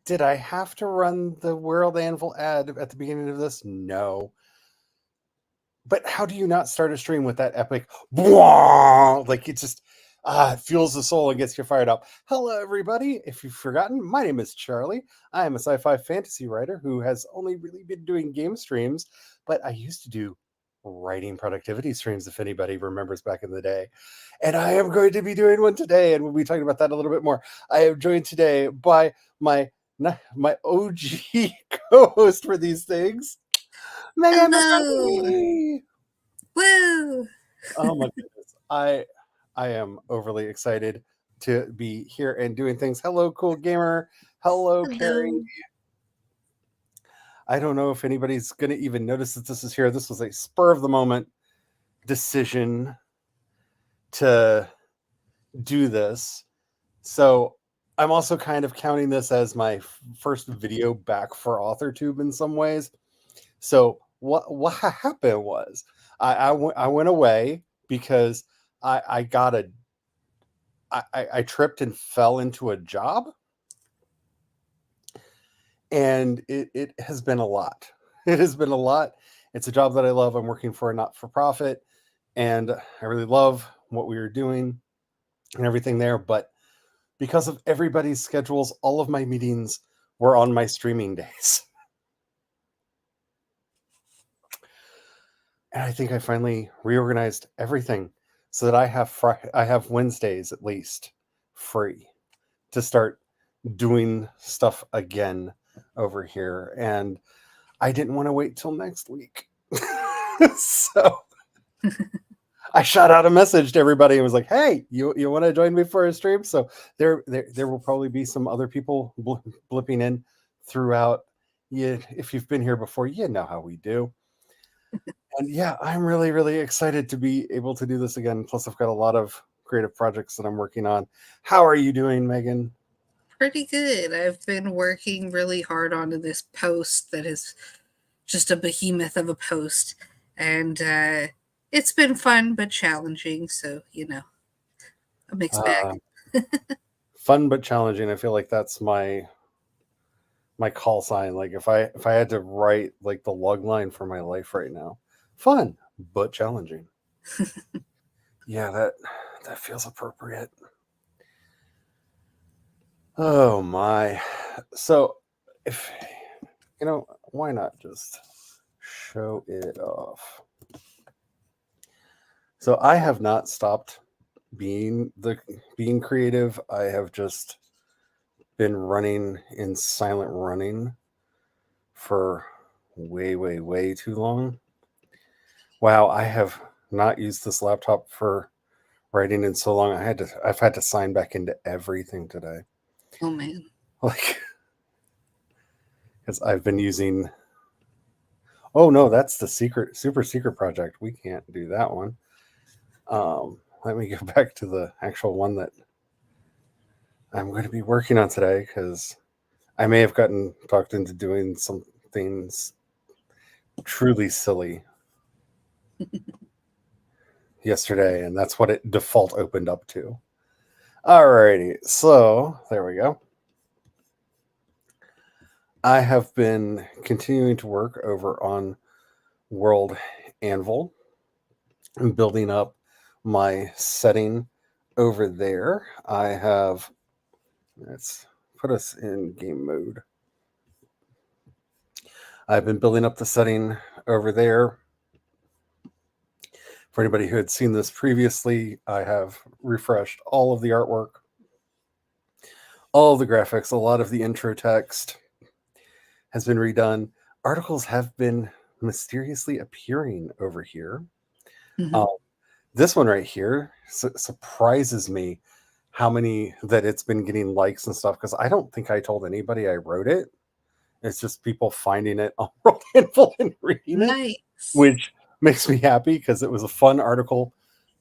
Did I have to run the World Anvil ad at the beginning of this? No. But how do you not start a stream with that epic like it just it fuels the soul and gets you fired up. Hello everybody. If you've forgotten, my name is Charlie. I am a sci-fi fantasy writer who has only really been doing game streams, but I used to do writing productivity streams if anybody remembers back in the day. And I am going to be doing one today, and we'll be talking about that a little bit more. I am joined today by my OG co-host for these things, Megan Hello! McCarthy. Woo! Oh my goodness. I am overly excited to be here and doing things. Hello, cool gamer. Hello, Carrie. Hello. I don't know if anybody's gonna even notice that this is here. This was a spur of the moment decision to do this. So I'm also kind of counting this as my first video back for AuthorTube in some ways. So what happened was I went away because I got a I tripped and fell into a job, and it has been a lot. It has been a lot. It's a job that I love. I'm working for a not for profit, and I really love what we were doing and everything there. But because of everybody's schedules, all of my meetings were on my streaming days. And I think I finally reorganized everything so that I have Wednesdays at least free to start doing stuff again over here. And I didn't want to wait till next week. So I shot out a message to everybody and was like, "Hey, you want to join me for a stream?" So there will probably be some other people blipping in throughout. Yeah, if you've been here before, you know how we do. And yeah, I'm really excited to be able to do this again. Plus, I've got a lot of creative projects that I'm working on. How are you doing, Megan? Pretty good. I've been working really hard on this post that is just a behemoth of a post. And it's been fun but challenging. So, a mixed Uh, bag. Fun but challenging. I feel like that's my call sign. Like if I had to write like the log line for my life right now, fun but challenging. Yeah, that feels appropriate. Oh my. So if why not just show it off? So I have not stopped being creative. I have just been running in silent running for way too long. Wow, I have not used this laptop for writing in so long. I've had to sign back into everything today. Oh, man. Like because I've been using. Oh no, that's the super secret project. We can't do that one. Let me go back to the actual one that I'm going to be working on today because I may have gotten talked into doing some things truly silly yesterday, and that's what it default opened up to. Alrighty, so there we go. I have been continuing to work over on World Anvil and building up my setting over there. Let's put us in game mode. I've been building up the setting over there. For anybody who had seen this previously, I have refreshed all of the artwork, all of the graphics, a lot of the intro text has been redone. Articles have been mysteriously appearing over here. Mhm. Um, this one right here surprises me how many that it's been getting likes and stuff because I don't think I told anybody I wrote it. It's just people finding it on World Info and reading it, Nice. which makes me happy because it was a fun article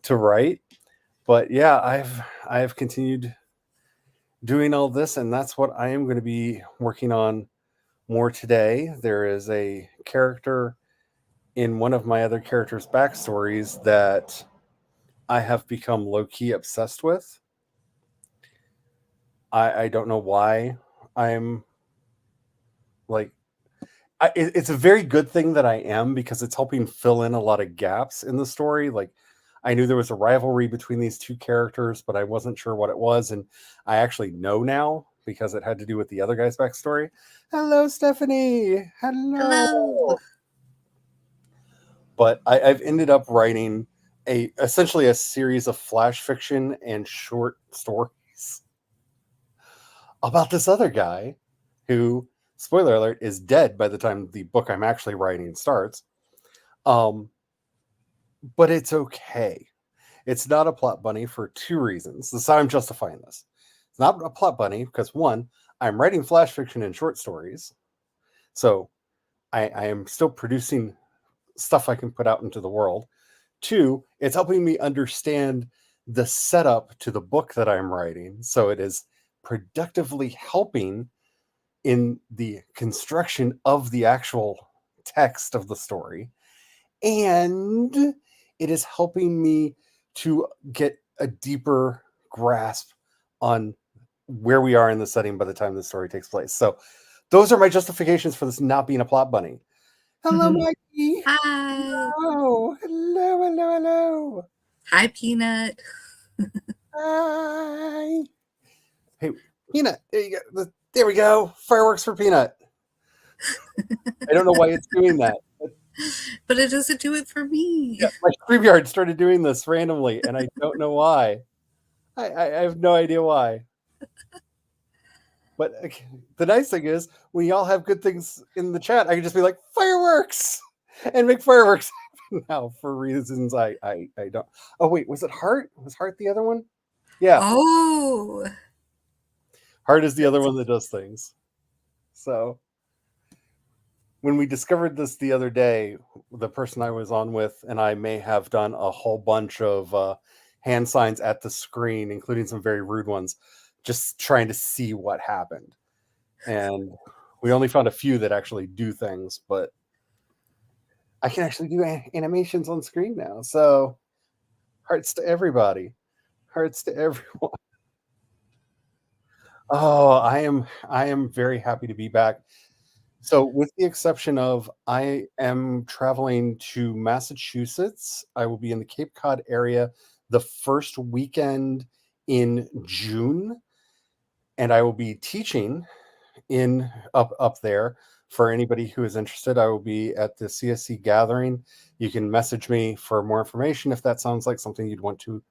to write. But yeah, I have continued doing all this, and that's what I am going to be working on more today. There is a character in one of my other characters' backstories that I have become low key obsessed with. I don't know why I'm Like, it's a very good thing that I am, because it's helping fill in a lot of gaps in the story. Like, I knew there was a rivalry between these two characters, but I wasn't sure what it was, and I actually know now because it had to do with the other guy's backstory. Hello, Stephanie. Hello. Hello. But I've ended up writing essentially a series of flash fiction and short stories about this other guy who, spoiler alert, is dead by the time the book I'm actually writing starts. But it's okay. It's not a plot bunny for two reasons. This is how I'm justifying this. It's not a plot bunny because, one, I'm writing flash fiction and short stories. So I am still producing stuff I can put out into the world. Two, it's helping me understand the setup to the book that I'm writing. So it is productively helping in the construction of the actual text of the story. And it is helping me to get a deeper grasp on where we are in the setting by the time the story takes place. So those are my justifications for this not being a plot bunny. Hello, Maggie. Hi. Oh, hello, hello, hello. Hi, Peanut. Hi. Hey, Peanut. There you go. There we go. Fireworks for Peanut. I don't know why it's doing that. But it doesn't do it for me. Yeah, my StreamYard started doing this randomly, and I don't know why. I have no idea why. But the nice thing is, when y'all have good things in the chat, I can just be like, fireworks! And make fireworks now for reasons I don't. Oh, wait, was it Heart? Was Heart the other one? Yeah. Oh. Heart is the other one that does things. So when we discovered this the other day, the person I was on with and I may have done a whole bunch of hand signs at the screen, including some very rude ones, just trying to see what happened. And we only found a few that actually do things, but I can actually do animations on screen now. So hearts to everybody. Hearts to everyone. Oh, I am very happy to be back. So, with the exception of I am traveling to Massachusetts, I will be in the Cape Cod area the first weekend in June, and I will be teaching in up there. For anybody who is interested, I will be at the CSC gathering. You can message me for more information if that sounds like something you'd want to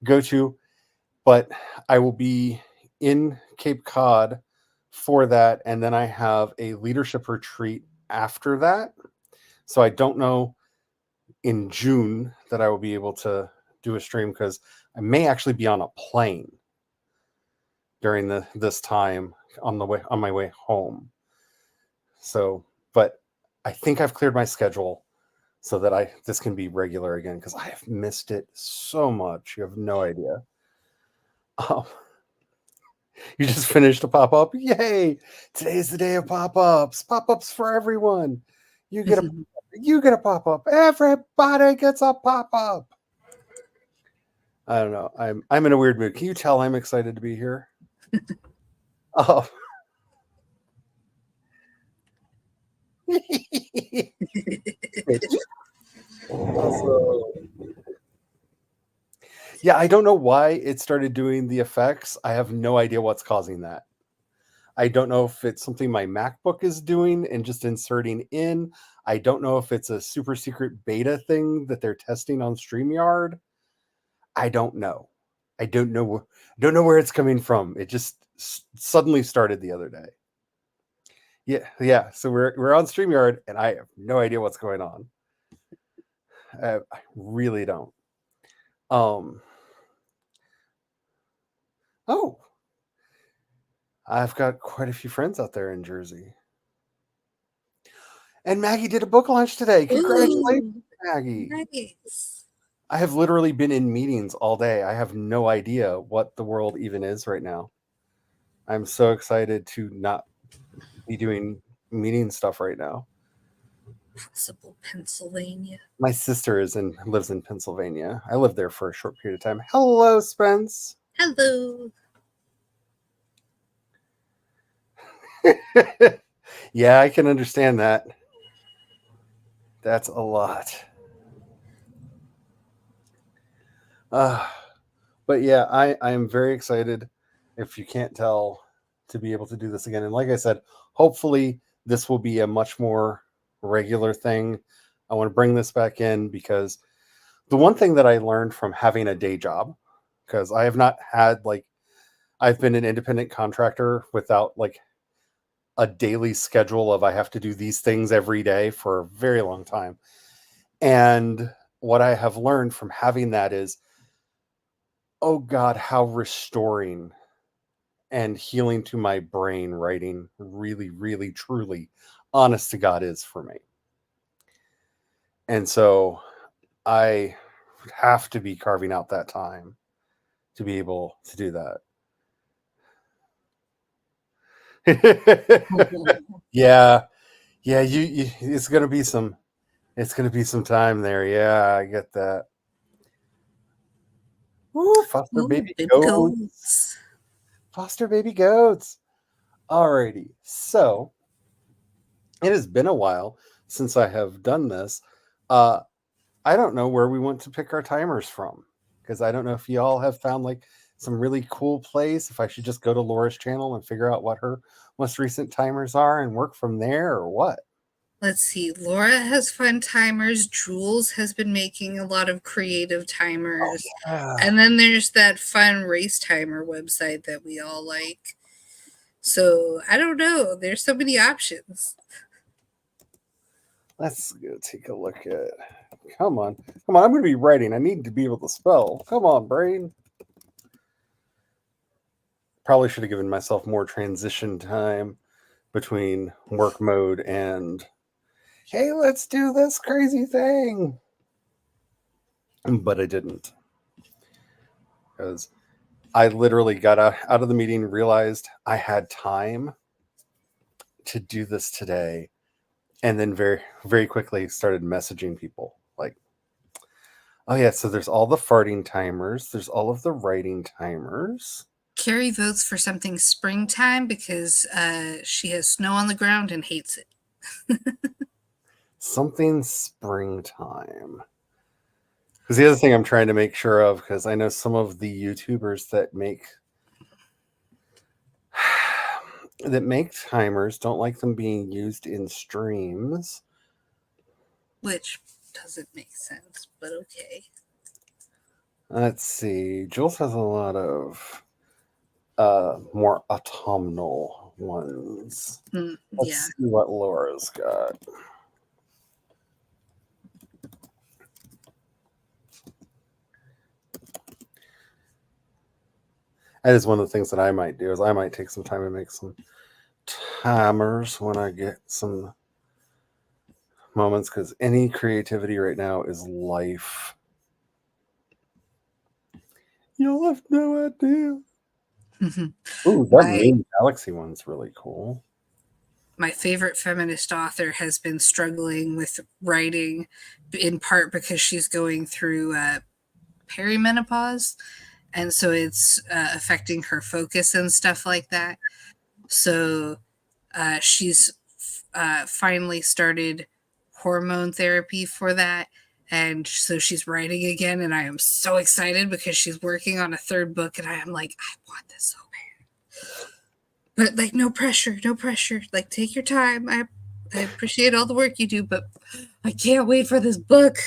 go to. But I will be in Cape Cod for that, and then I have a leadership retreat after that. So I don't know in June that I will be able to do a stream because I may actually be on a plane during this time on my way home. So, but I think I've cleared my schedule so that this can be regular again because I have missed it so much. You have no idea. You just finished a pop-up. Yay! Today's the day of pop-ups. Pop-ups for everyone. You get a pop-up. Everybody gets a pop-up. I don't know. I'm in a weird mood. Can you tell I'm excited to be here? Oh. Yeah, I don't know why it started doing the effects. I have no idea what's causing that. I don't know if it's something my MacBook is doing and just inserting in. I don't know if it's a super secret beta thing that they're testing on StreamYard. I don't know. I don't know where it's coming from. It just suddenly started the other day. Yeah. So we're on StreamYard, and I have no idea what's going on. I really don't. Oh, I've got quite a few friends out there in Jersey. And Maggie did a book launch today. Congratulations, Ooh, Maggie. nice. I have literally been in meetings all day. I have no idea what the world even is right now. I'm so excited to not be doing meeting stuff right now. Possible Pennsylvania. My sister lives in Pennsylvania. I lived there for a short period of time. Hello, Spence. Hello. Yeah, I can understand that. That's a lot. Uh, but yeah, I am very excited, if you can't tell, to be able to do this again. And like I said, hopefully this will be a much more regular thing. I want to bring this back in because the one thing that I learned from having a day job, because I have not had like, I've been an independent contractor without like a daily schedule of I have to do these things every day for a very long time. And what I have learned from having that is, oh God, how restoring and healing to my brain writing really, really, truly, honest to God, is for me. And so I have to be carving out that time to be able to do that. Yeah. Yeah, you it's gonna be some time there. Yeah, I get that. Ooh, foster Ooh, baby baby goats. goats. Foster baby goats. Alrighty. So it has been a while since I have done this. Uh I don't know where we want to pick our timers from, because I don't know if y'all have found like some really cool place. If I should just go to Laura's channel and figure out what her most recent timers are and work from there, or what. Let's see. Laura has fun timers. Jules has been making a lot of creative Oh timers. yeah. And then there's that fun race timer website that we all like. So I don't know. There's so many options. Let's go take a look at. Come on. Come on. I'm going to be writing. I need to be able to spell. Come on, brain. Probably should have given myself more transition time between work mode and, hey, let's do this crazy thing. But I didn't. Because I literally got out of the meeting, realized I had time to do this today, and then very, very quickly started messaging people like, oh yeah, so there's all the farting timers, there's all of the writing timers. Carrie votes for something springtime because she has snow on the ground and hates it. Something springtime. Because the other thing I'm trying to make sure of, because I know some of the YouTubers that make timers don't like them being used in streams. Which doesn't make sense, but okay. Let's see. Jules has a lot of more autumnal ones. Let's Yeah. see what Laura's got. That is one of the things that I might do, is I might take some time and make some timers when I get some moments, because any creativity right now is life. You'll have no idea. Ooh, that main galaxy one's really cool. My favorite feminist author has been struggling with writing, in part because she's going through perimenopause, and so it's affecting her focus and stuff like that. So she's finally started hormone therapy for that, and so she's writing again, and I am so excited because she's working on a third book, and I am like, I want this so bad. But like, no pressure. Like, take your time. I appreciate all the work you do, but I can't wait for this book.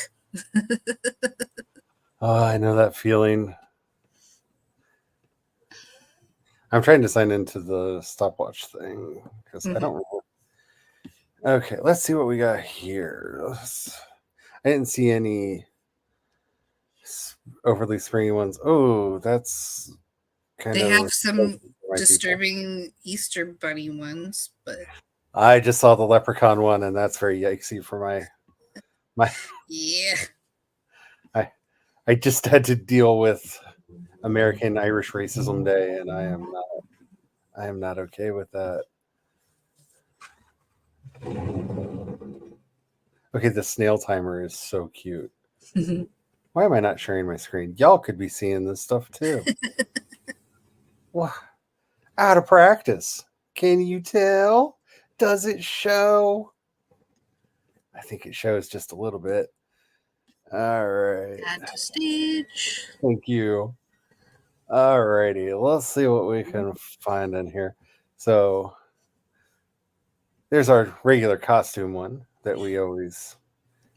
Oh, I know that feeling. I'm trying to sign into the stopwatch thing because I don't remember. Okay, let's see what we got here. I didn't see any overly springy ones. Oh, that's kind They of. have some my disturbing people. Easter bunny ones, but I just saw the leprechaun one, and that's very yikesy for my. Yeah. I just had to deal with American Irish Racism Day, and I am not okay with that. Okay, the snail timer is so cute. Why am I not sharing my screen? Y'all could be seeing this stuff too. Wow. Out of practice. Can you tell? Does it show? I think it shows just a little bit. All right. Add to stage. Thank you. All righty. Let's see what we can find in here. So there's our regular costume one that we always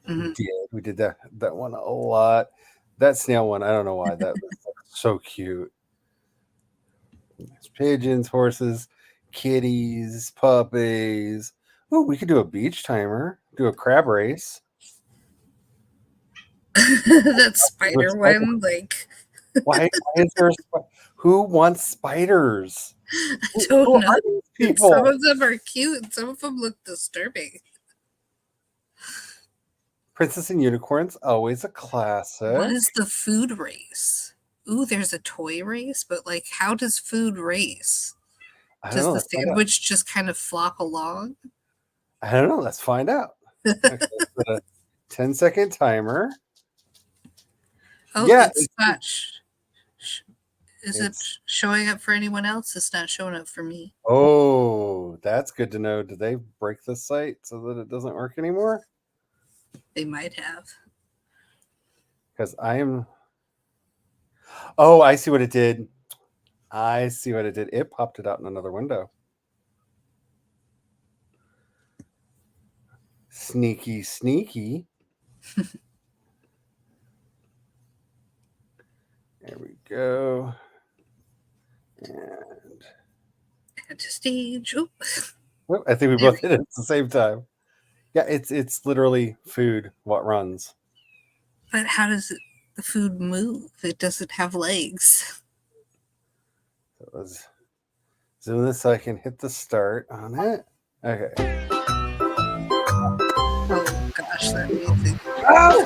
Mhm. did. We did that one a lot. That snail one, I don't know why. That was so cute. There's pigeons, horses, kitties, puppies. Oh, we could do a beach timer, do a crab race. That spider one, like Why is there who wants spiders? I don't Who know. are these people? Some of them are cute, and some of them look disturbing. Princess and Unicorns, always a classic. What is the food race? Ooh, there's a toy race, but like, how does food race? I don't Does know. the Let's find out. sandwich just kind of flop along? I don't know. Let's find out. Okay, put a 10-second timer. Oh, Yeah, it's not. Is it it's- showing up for anyone else? It's not showing up for me. Oh, that's good to know. Did they break the site so that it doesn't work anymore? They might have. Because I am. Oh, I see what it did. I see what it did. It popped it out in another window. Sneaky, sneaky. There we go. And Add to stage. Oop. oh, I think we both did it at the same time. Yeah, it's literally food. What runs? But how does the food move? It doesn't have legs. So let's zoom this so I can hit the start on it. Okay. Oh gosh, that music. Oh!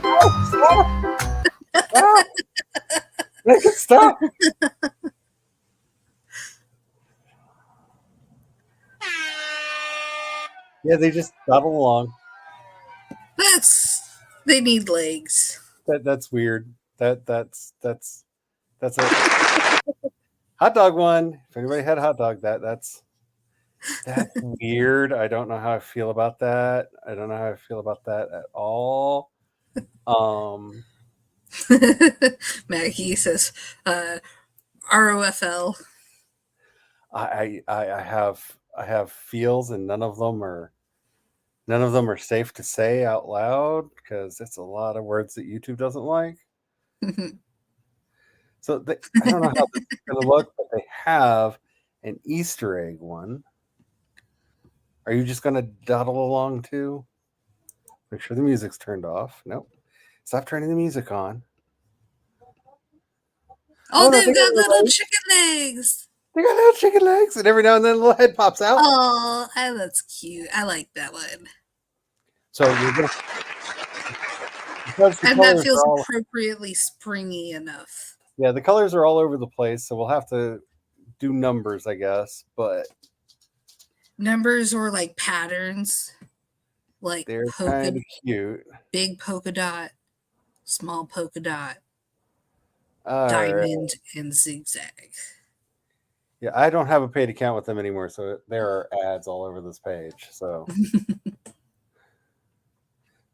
Oh, stop! Stop! Make it stop! Yeah, they just dawdle along. They need legs. That's weird. That's a hot dog one. If anybody had a hot dog, that's weird. I don't know how I feel about that. I don't know how I feel about that at all. Maggie says, ROFL. I have feels and none of them are safe to say out loud because it's a lot of words that YouTube doesn't like. So I don't know how this is going to look, but they have an Easter egg one. Are you just going to dawdle along too? Make sure the music's turned off. Nope. Stop turning the music on. Oh, they've got little chicken legs. They got little chicken legs, and every now and then a little head pops out. Oh, that's cute. I like that one. So you're gonna, and that feels appropriately springy enough. Yeah, the colors are all over the place, so we'll have to do numbers, I guess. But numbers or like patterns, like they're kind of cute. Big polka dot, small polka dot, diamond, and zigzag. Yeah, I don't have a paid account with them anymore, so there are ads all over this page. So,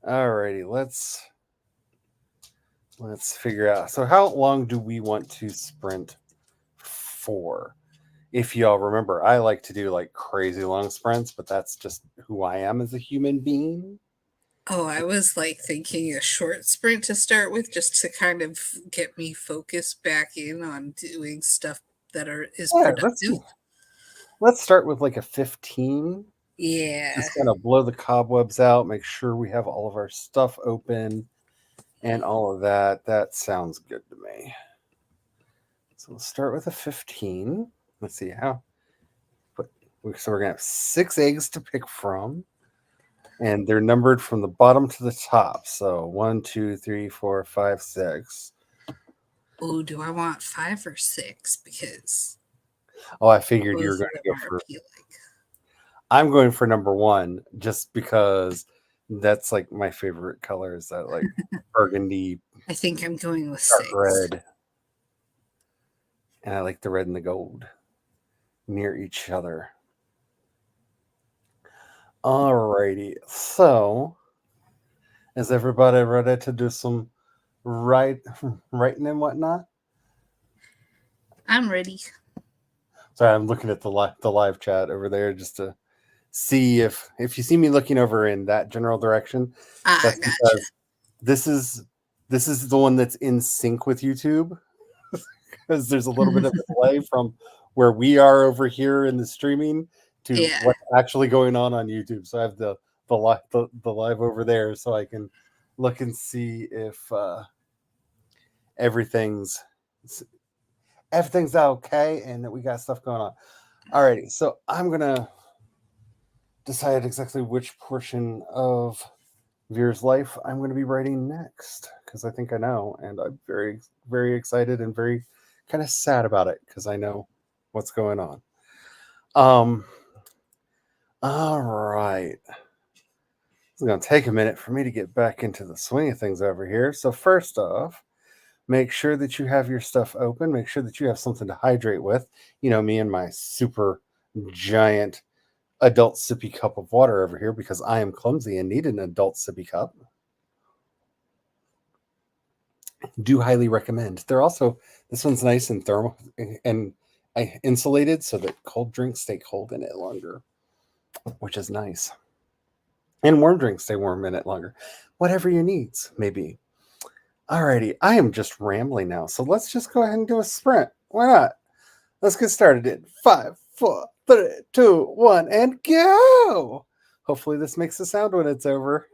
alrighty, let's figure out. So, how long do we want to sprint for? If y'all remember, I like to do like crazy long sprints, but that's just who I am as a human being. Oh, I was like thinking a short sprint to start with, just to kind of get me focused back in on doing stuff that is productive. Let's start with like a 15. Yeah. Just kind of blow the cobwebs out, make sure we have all of our stuff open and all of that. That sounds good to me. So let's start with a 15. Let's see how. So we're going to have 6 eggs to pick from. And they're numbered from the bottom to the top. So 1, 2, 3, 4, 5, 6. Oh, do I want 5 or 6? Because I figured you were going to go for. I'm going for number 1 just because that's like my favorite colors. That like burgundy. I think I'm going with 6. Red. And I like the red and the gold near each other. Alrighty. So, is everybody ready to do some write writing and whatnot? I'm ready. Sorry, I'm looking at the live chat over there just to see if you see me looking over in that general direction. I That's gotcha. because this is this is the one that's in sync with YouTube because there's a little bit of a delay from where we are over here in the streaming to Yeah. what's actually going on YouTube. So I have the live over there so I can look and see if everything's everything's okay and that we got stuff going on. Alrighty, so I'm gonna decide exactly which portion of Veer's life I'm going to be writing next because I think I know, and I'm very, very excited and very kind of sad about it because I know what's going on. Um, all right. It's going to take a minute for me to get back into the swing of things over here. So, first off, make sure that you have your stuff open. Make sure that you have something to hydrate with. You know, me and my super giant adult sippy cup of water over here because I am clumsy and need an adult sippy cup. Do highly recommend. They're also this one's nice and thermal and insulated so that cold drinks stay cold in it longer, which is nice. And warm drinks stay warm in it longer. Whatever your needs may be. Alrighty, I am just rambling now, so let's just go ahead and do a sprint. Why not? Let's get started in 5, 4, 3, 2, 1, and go! Hopefully this makes a sound when it's over.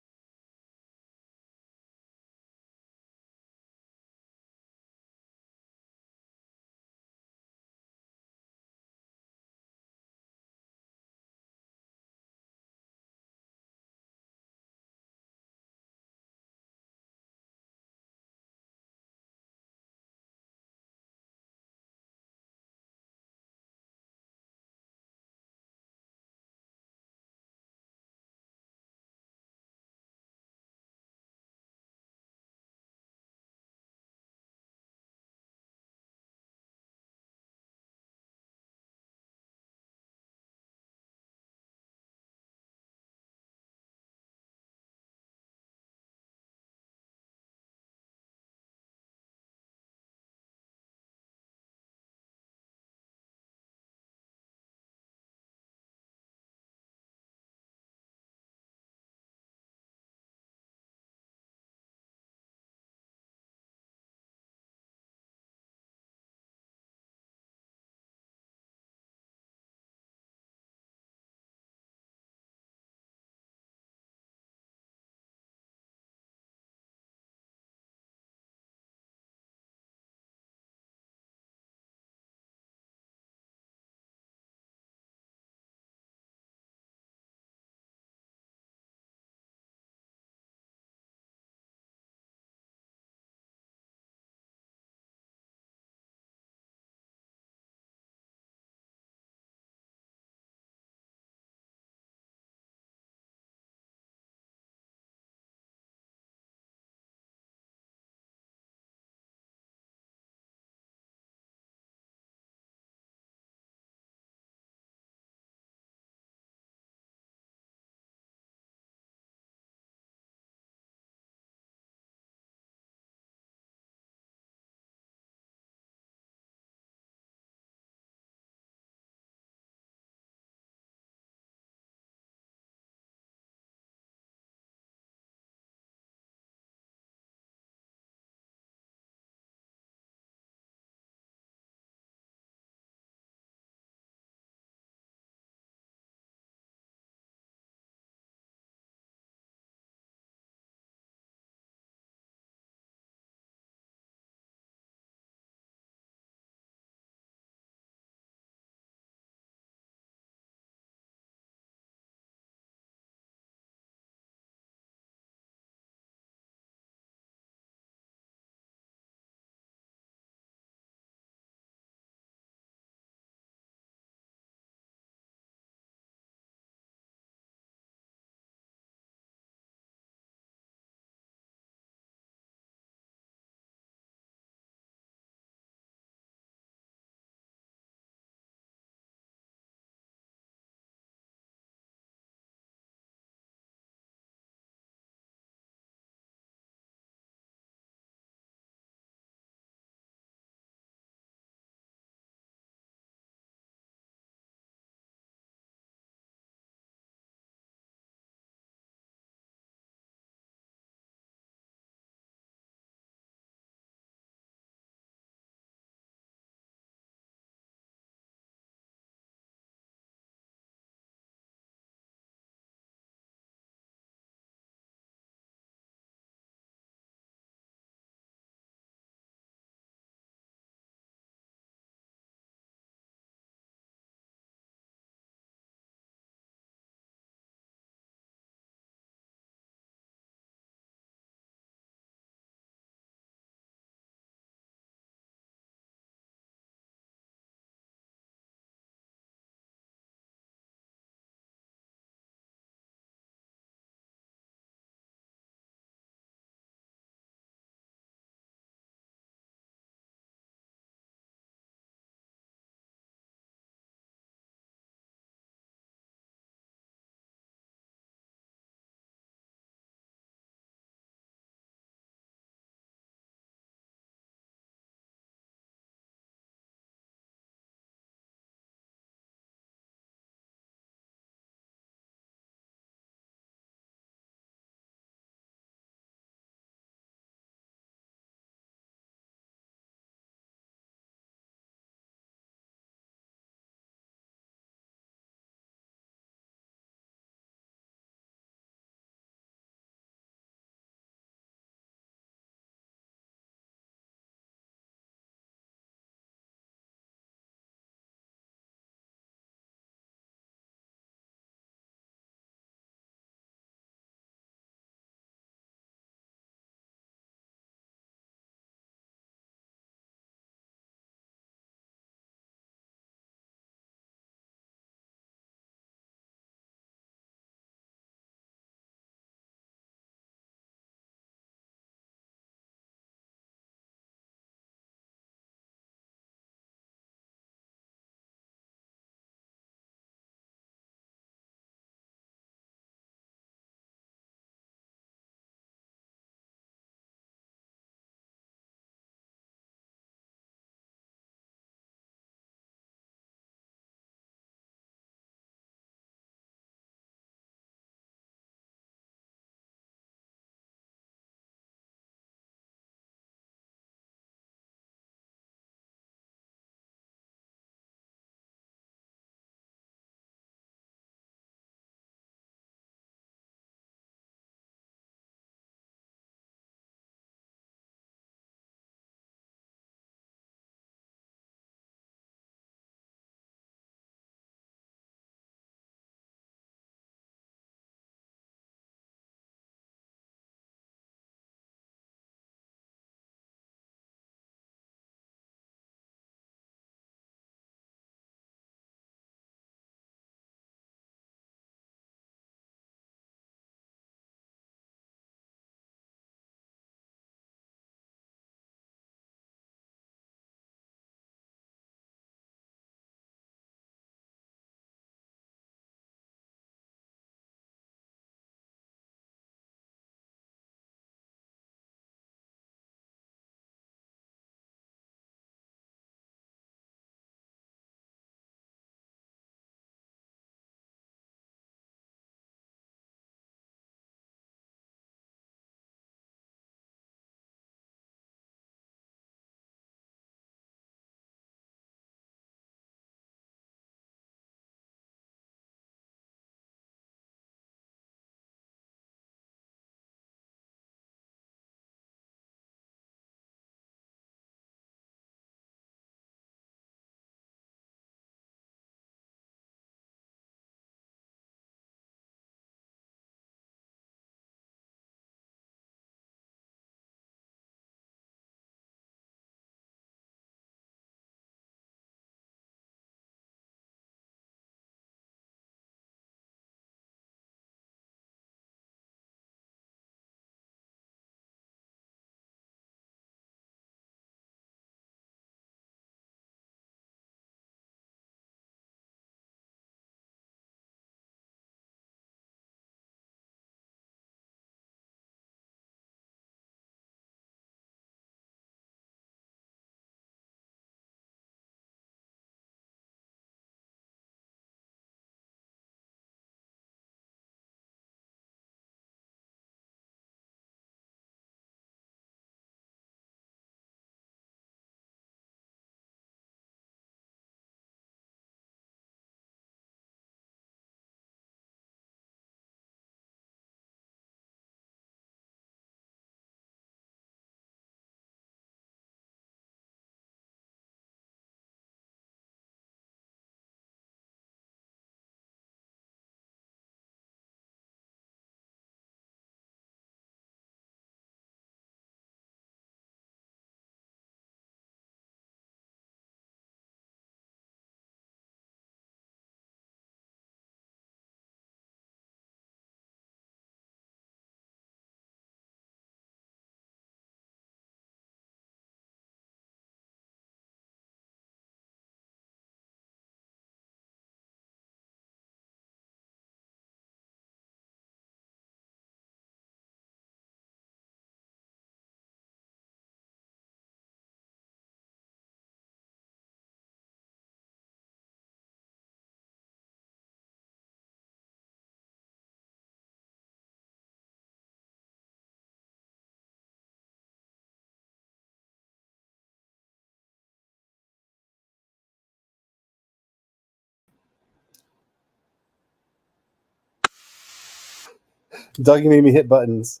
Doggy made me hit buttons.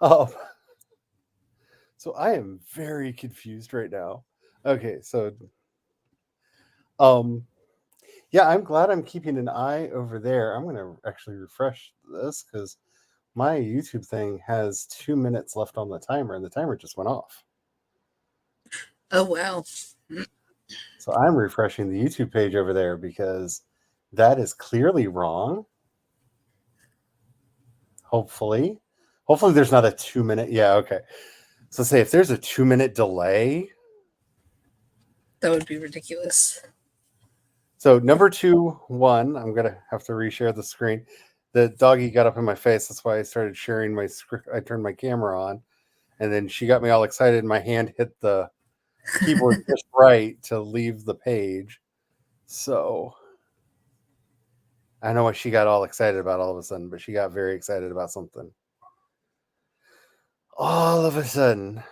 Oh, so I am very confused right now. Okay, so yeah, I'm glad I'm keeping an eye over there. I'm gonna actually refresh this because my YouTube thing has 2 minutes left on the timer, and the timer just went off. Oh, wow. So I'm refreshing the YouTube page over there because that is clearly wrong. Hopefully there's not a 2 minute. Yeah, okay. So say if there's a 2 minute delay. That would be ridiculous. So number 2-1, I'm gonna have to reshare the screen. The doggy got up in my face. That's why I started sharing my script. I turned my camera on, and then she got me all excited. My hand hit the keyboard just right to leave the page. So I know what she got all excited about all of a sudden, but she got very excited about something. All of a sudden,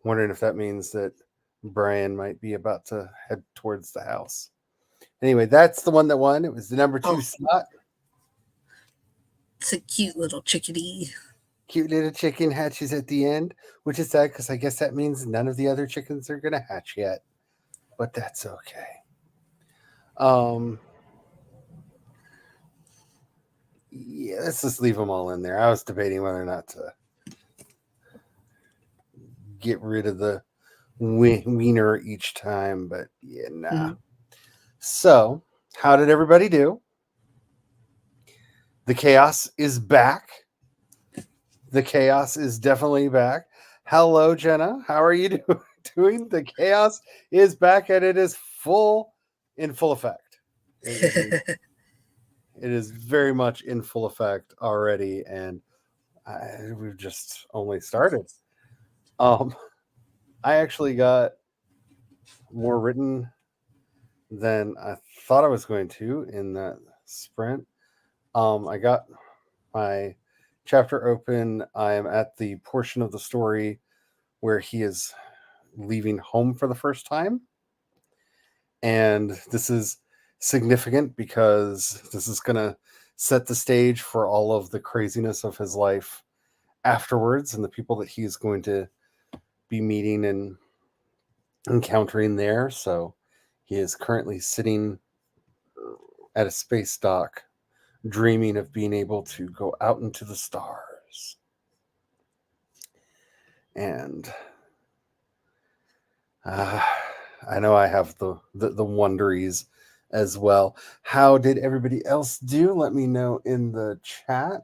wondering if that means that Brian might be about to head towards the house. Anyway, that's the one that won. It was the number 2 slot. It's a cute little chickadee. Cute little chicken hatches at the end, which is sad because I guess that means none of the other chickens are going to hatch yet. But that's okay. Yeah, let's just leave them all in there. I was debating whether or not to get rid of the wiener each time, but yeah, nah. Mm-hmm. So, how did everybody do? The chaos is back. The chaos is definitely back. Hello, Jenna. How are you doing? The chaos is back and it is in full effect. It is very much in full effect already, and we've just only started. I actually got more written than I thought I was going to in that sprint. I got my chapter open. I am at the portion of the story where he is leaving home for the first time. And this is significant because this is going to set the stage for all of the craziness of his life afterwards and the people that he is going to be meeting and encountering there. So he is currently sitting at a space dock, dreaming of being able to go out into the stars. And I know I have the wonderies as well. How did everybody else do? Let me know in the chat.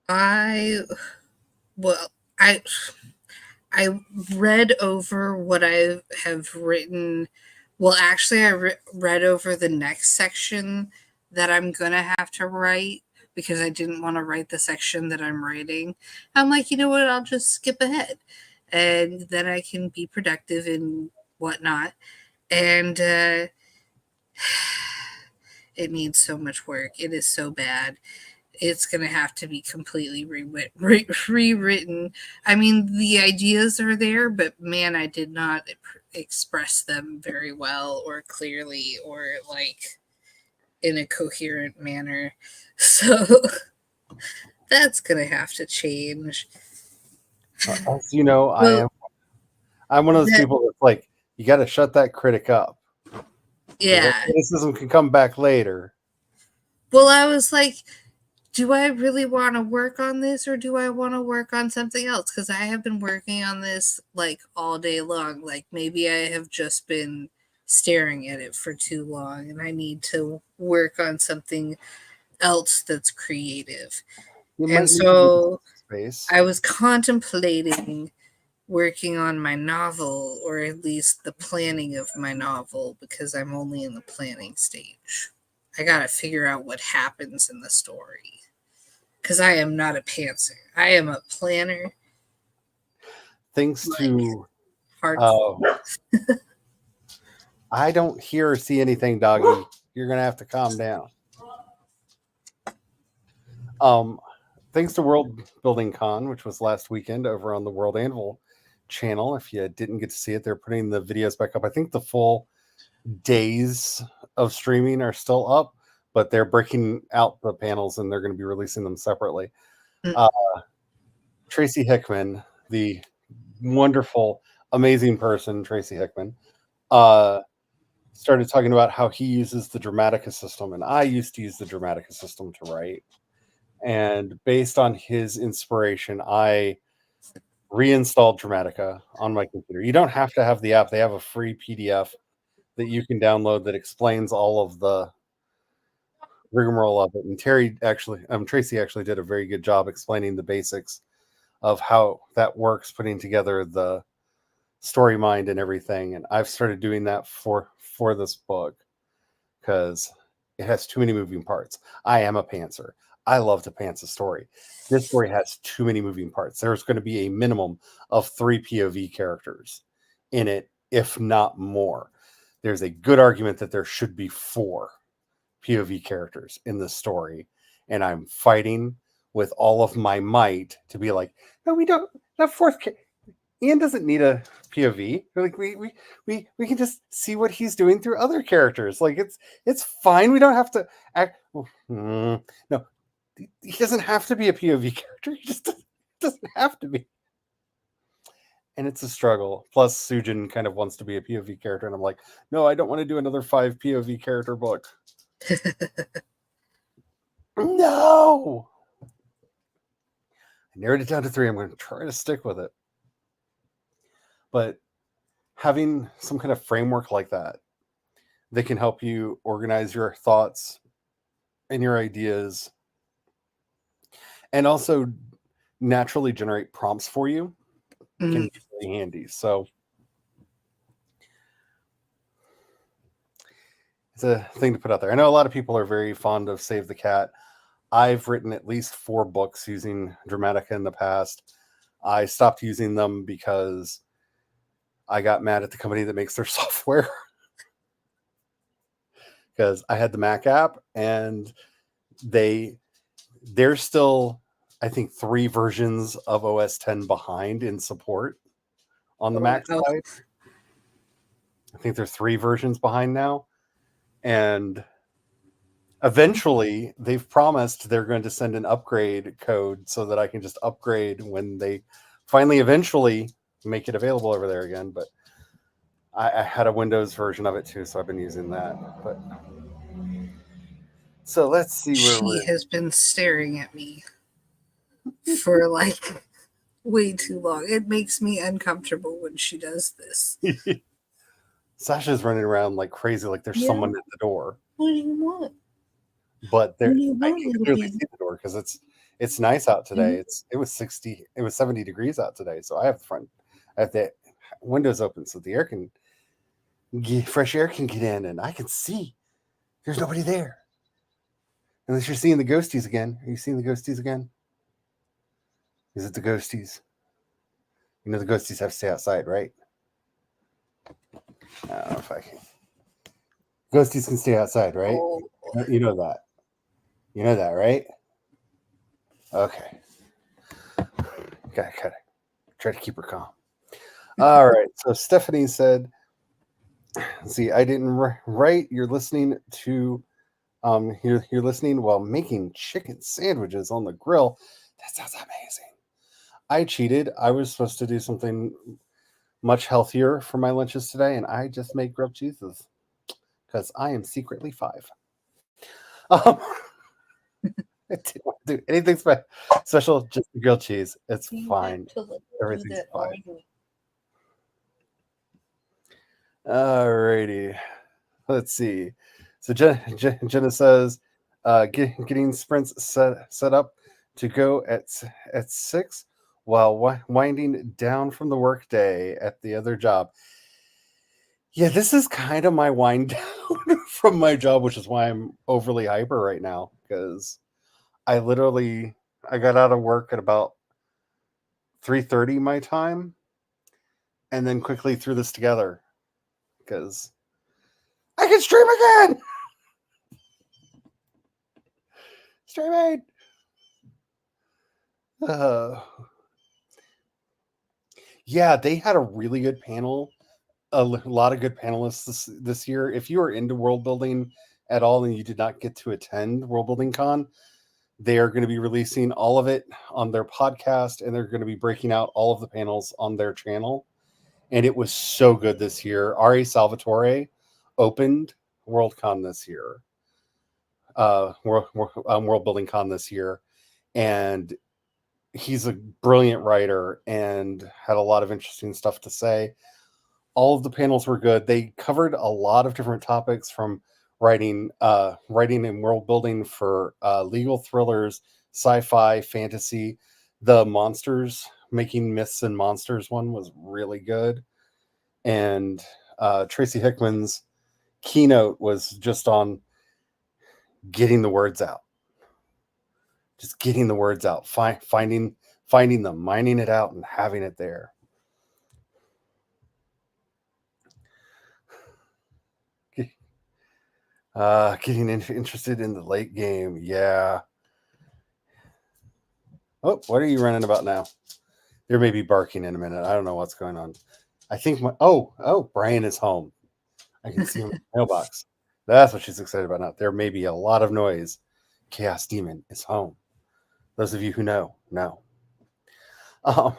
I read over what I have written. Well, actually, I read over the next section that I'm going to have to write because I didn't want to write the section that I'm writing. I'm like, you know what? I'll just skip ahead and then I can be productive and whatnot. And it needs so much work. It is so bad. It's going to have to be completely rewritten. I mean, the ideas are there, but man, I did not express them very well or clearly or like in a coherent manner. So that's going to have to change. As you know, I'm one of those people that's like, you got to shut that critic up. Yeah. Criticism can come back later. Well, I was like, do I really want to work on this or do I want to work on something else? Because I have been working on this like all day long. Like maybe I have just been staring at it for too long and I need to work on something else that's creative. And so I was contemplating working on my novel, or at least the planning of my novel, because I'm only in the planning stage. I gotta figure out what happens in the story. Because I am not a pantser. I am a planner. Thanks to hardcore. I don't hear or see anything, doggy. You're gonna have to calm down. Thanks to World Building Con, which was last weekend over on the World Anvil channel. If you didn't get to see it, they're putting the videos back up. I think the full days of streaming are still up, but they're breaking out the panels and they're going to be releasing them separately. Mm. Tracy Hickman, the wonderful, amazing person, Tracy Hickman, started talking about how he uses the Dramatica system, and I used to use the Dramatica system to write. And based on his inspiration, I reinstalled Dramatica on my computer. You don't have to have the app. They have a free PDF that you can download that explains all of the rigmarole of it. And Tracy actually did a very good job explaining the basics of how that works, putting together the story mind and everything. And I've started doing that for this book because it has too many moving parts. I am a pantser. I love to pants a story. This story has too many moving parts. There's going to be a minimum of 3 POV characters in it, if not more. There's a good argument that there should be 4 POV characters in this story, and I'm fighting with all of my might to be like, no, we don't. That fourth Ian doesn't need a POV. Like we can just see what he's doing through other characters. Like it's fine. We don't have to act. No, he doesn't have to be a POV character. He just doesn't have to be. And it's a struggle. Plus, Sujin kind of wants to be a POV character, and I'm like, no, I don't want to do another 5 POV character book. No. I narrowed it down to 3. I'm going to try to stick with it. But having some kind of framework like that can help you organize your thoughts and your ideas, and also naturally generate prompts for you, can be really handy. So it's a thing to put out there. I know a lot of people are very fond of Save the Cat. I've written at least 4 books using Dramatica in the past. I stopped using them because I got mad at the company that makes their software because I had the Mac app, and they're still, I think, 3 versions of OS 10 behind in support on the Mac side. I think they're 3 versions behind now. And eventually they've promised they're going to send an upgrade code so that I can just upgrade when they finally eventually make it available over there again. But I had a Windows version of it too, so I've been using that. But so let's see where she has been staring at me for like way too long. It makes me uncomfortable when she does this. Sasha's running around like crazy, like there's someone at the door. What do you want? But I can clearly see the door because it's nice out today. It was 70 degrees out today, so I have the windows open so the fresh air can get in, and I can see there's nobody there. Unless you're seeing the ghosties again. Are you seeing the ghosties again? Is it the ghosties? You know the ghosties have to stay outside, right? I don't know if I can. Ghosties can stay outside, right? Oh. You know that. You know that, right? Okay. Gotta try to keep her calm. All right. So Stephanie said, see, I didn't write. You're listening to you're listening while making chicken sandwiches on the grill. That sounds amazing. I cheated. I was supposed to do something much healthier for my lunches today, and I just made grilled cheeses because I am secretly 5. I didn't want to do anything special, just grilled cheese. It's fine. Everything's fine. Alrighty. Let's see. So Jenna says, getting sprints set up to go at 6 while winding down from the workday at the other job. Yeah, this is kind of my wind down from my job, which is why I'm overly hyper right now, because I got out of work at about 3:30 my time, and then quickly threw this together because I can stream again. Streaming. Yeah, they had a really good panel. A lot of good panelists this year. If you are into world building at all and you did not get to attend World Building Con, they are going to be releasing all of it on their podcast, and they're going to be breaking out all of the panels on their channel. And it was so good this year. Ari Salvatore opened WorldCon this year, World Building Con this year, and he's a brilliant writer and had a lot of interesting stuff to say. All of the panels were good. They covered a lot of different topics, from writing and world building for legal thrillers, sci-fi, fantasy. The monsters, making myths and monsters one was really good. And Tracy Hickman's keynote was just on getting the words out. Just getting the words out, finding them, mining it out, and having it there. Getting interested in the late game. Yeah. Oh, what are you running about now? There may be barking in a minute. I don't know what's going on. I think Brian is home. I can see him in the mailbox. That's what she's excited about now. There may be a lot of noise. Chaos Demon is home. Those of you who know. Oh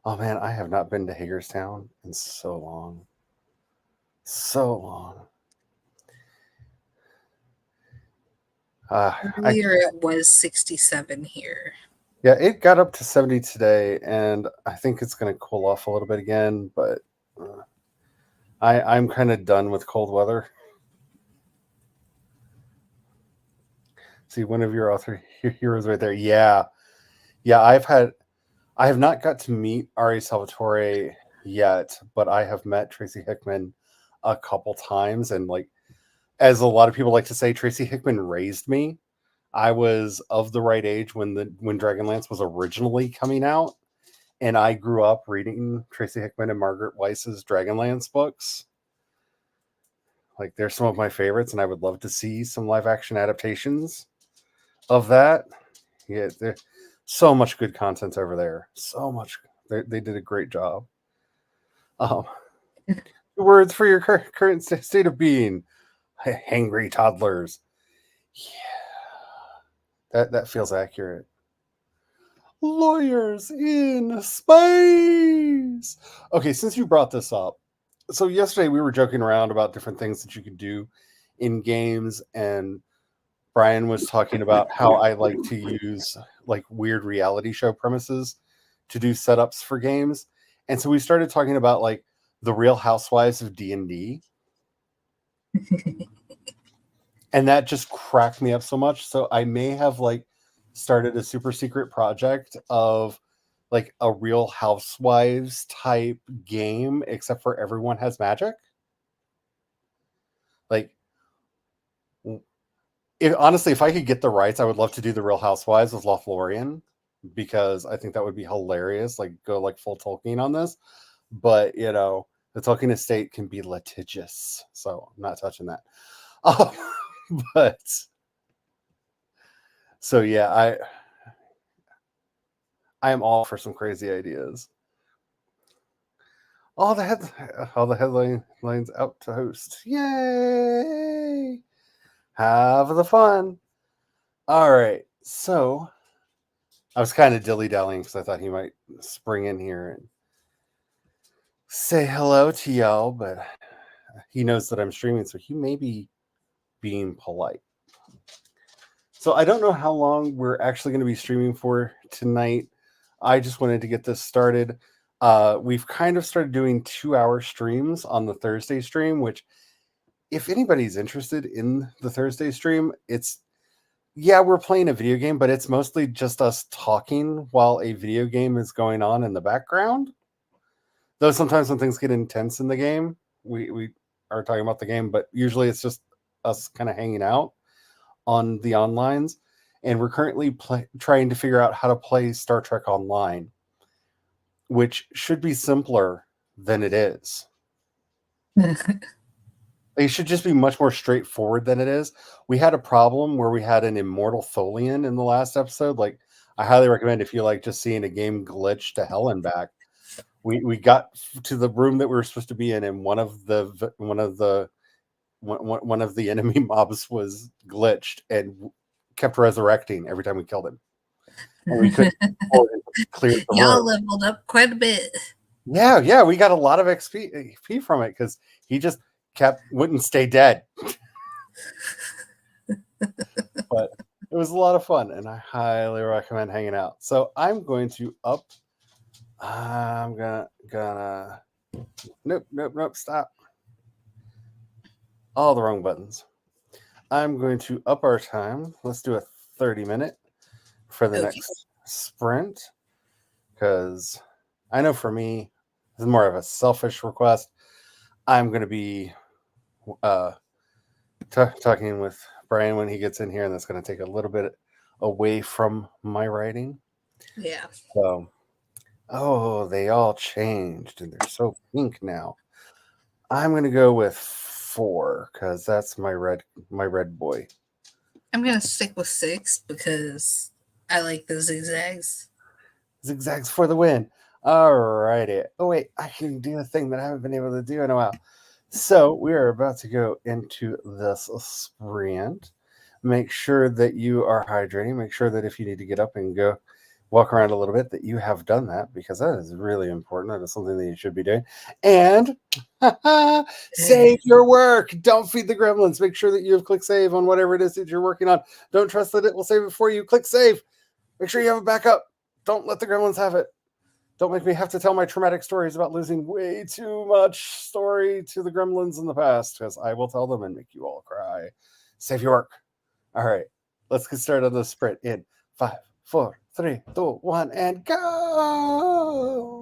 man, I have not been to Hagerstown in so long. Earlier it was 67 here. Yeah, it got up to 70 today, and I think it's going to cool off a little bit again, but I'm kind of done with cold weather. See, one of your author heroes right there. Yeah, I have not got to meet Ari Salvatore yet, but I have met Tracy Hickman a couple times, and like, as a lot of people like to say, Tracy Hickman raised me. I was of the right age when Dragonlance was originally coming out, and I grew up reading Tracy Hickman and Margaret Weiss's Dragonlance books. Like, they're some of my favorites, and I would love to see some live action adaptations of that. Yeah, there's so much good content over there. So much. They did a great job. Words for your current state of being. Hangry toddlers. Yeah. That feels accurate. Lawyers in space. Okay, since you brought this up, so yesterday we were joking around about different things that you could do in games, and Brian was talking about how I like to use like weird reality show premises to do setups for games. And so we started talking about like the Real Housewives of D&D. And that just cracked me up so much. So I may have like started a super secret project of like a Real Housewives type game, except for everyone has magic. Like, honestly, if I could get the rights, I would love to do the Real Housewives with Lothlorien, because I think that would be hilarious. Like, go like full Tolkien on this. But you know, the Tolkien estate can be litigious, so I'm not touching that. But so yeah, I am all for some crazy ideas. All the headlines out to host. Yay! Have the fun. All right. So I was kind of dilly-dallying because I thought he might spring in here and say hello to y'all, but he knows that I'm streaming, so he may be being polite. So I don't know how long we're actually going to be streaming for tonight. I just wanted to get this started. We've kind of started doing 2-hour streams on the Thursday stream, which, if anybody's interested in the Thursday stream, we're playing a video game, but it's mostly just us talking while a video game is going on in the background. Though sometimes when things get intense in the game, we are talking about the game, but usually it's just us kind of hanging out on the onlines. And we're currently trying to figure out how to play Star Trek Online, which should be simpler than it is. It should just be much more straightforward than it is. We had a problem where we had an immortal Tholian in the last episode. Like, I highly recommend, if you like just seeing a game glitch to hell and back. We got to the room that we were supposed to be in, and one of the one of the enemy mobs was glitched and kept resurrecting every time we killed him, and we couldn't clear the Y'all room. leveled up quite a bit. Yeah, we got a lot of XP from it because he just wouldn't stay dead. But it was a lot of fun, and I highly recommend hanging out. So I'm going to up. I'm gonna. Nope. Stop. All the wrong buttons. I'm going to up our time. Let's do a 30-minute for the Okay. next sprint, because I know for me, this is more of a selfish request. I'm going to be talking with Brian when he gets in here, and that's going to take a little bit away from my writing. Yeah. So, oh, they all changed, and they're so pink now. I'm going to go with 4 because that's my red boy. I'm gonna stick with 6 because I like the zigzags. Zigzags for the win. All righty. Oh, wait, I can do a thing that I haven't been able to do in a while. So we are about to go into this sprint. Make sure that you are hydrating. Make sure that if you need to get up and go walk around a little bit, that you have done that, because that is really important. That is something that you should be doing. And save your work. Don't feed the gremlins. Make sure that you have clicked save on whatever it is that you're working on. Don't trust that it will save it for you. Click save. Make sure you have a backup. Don't let the gremlins have it. Don't make me have to tell my traumatic stories about losing way too much story to the gremlins in the past, because I will tell them and make you all cry. Save your work. All right, let's get started on the sprint in 5, 4, 3, 2, 1, and go.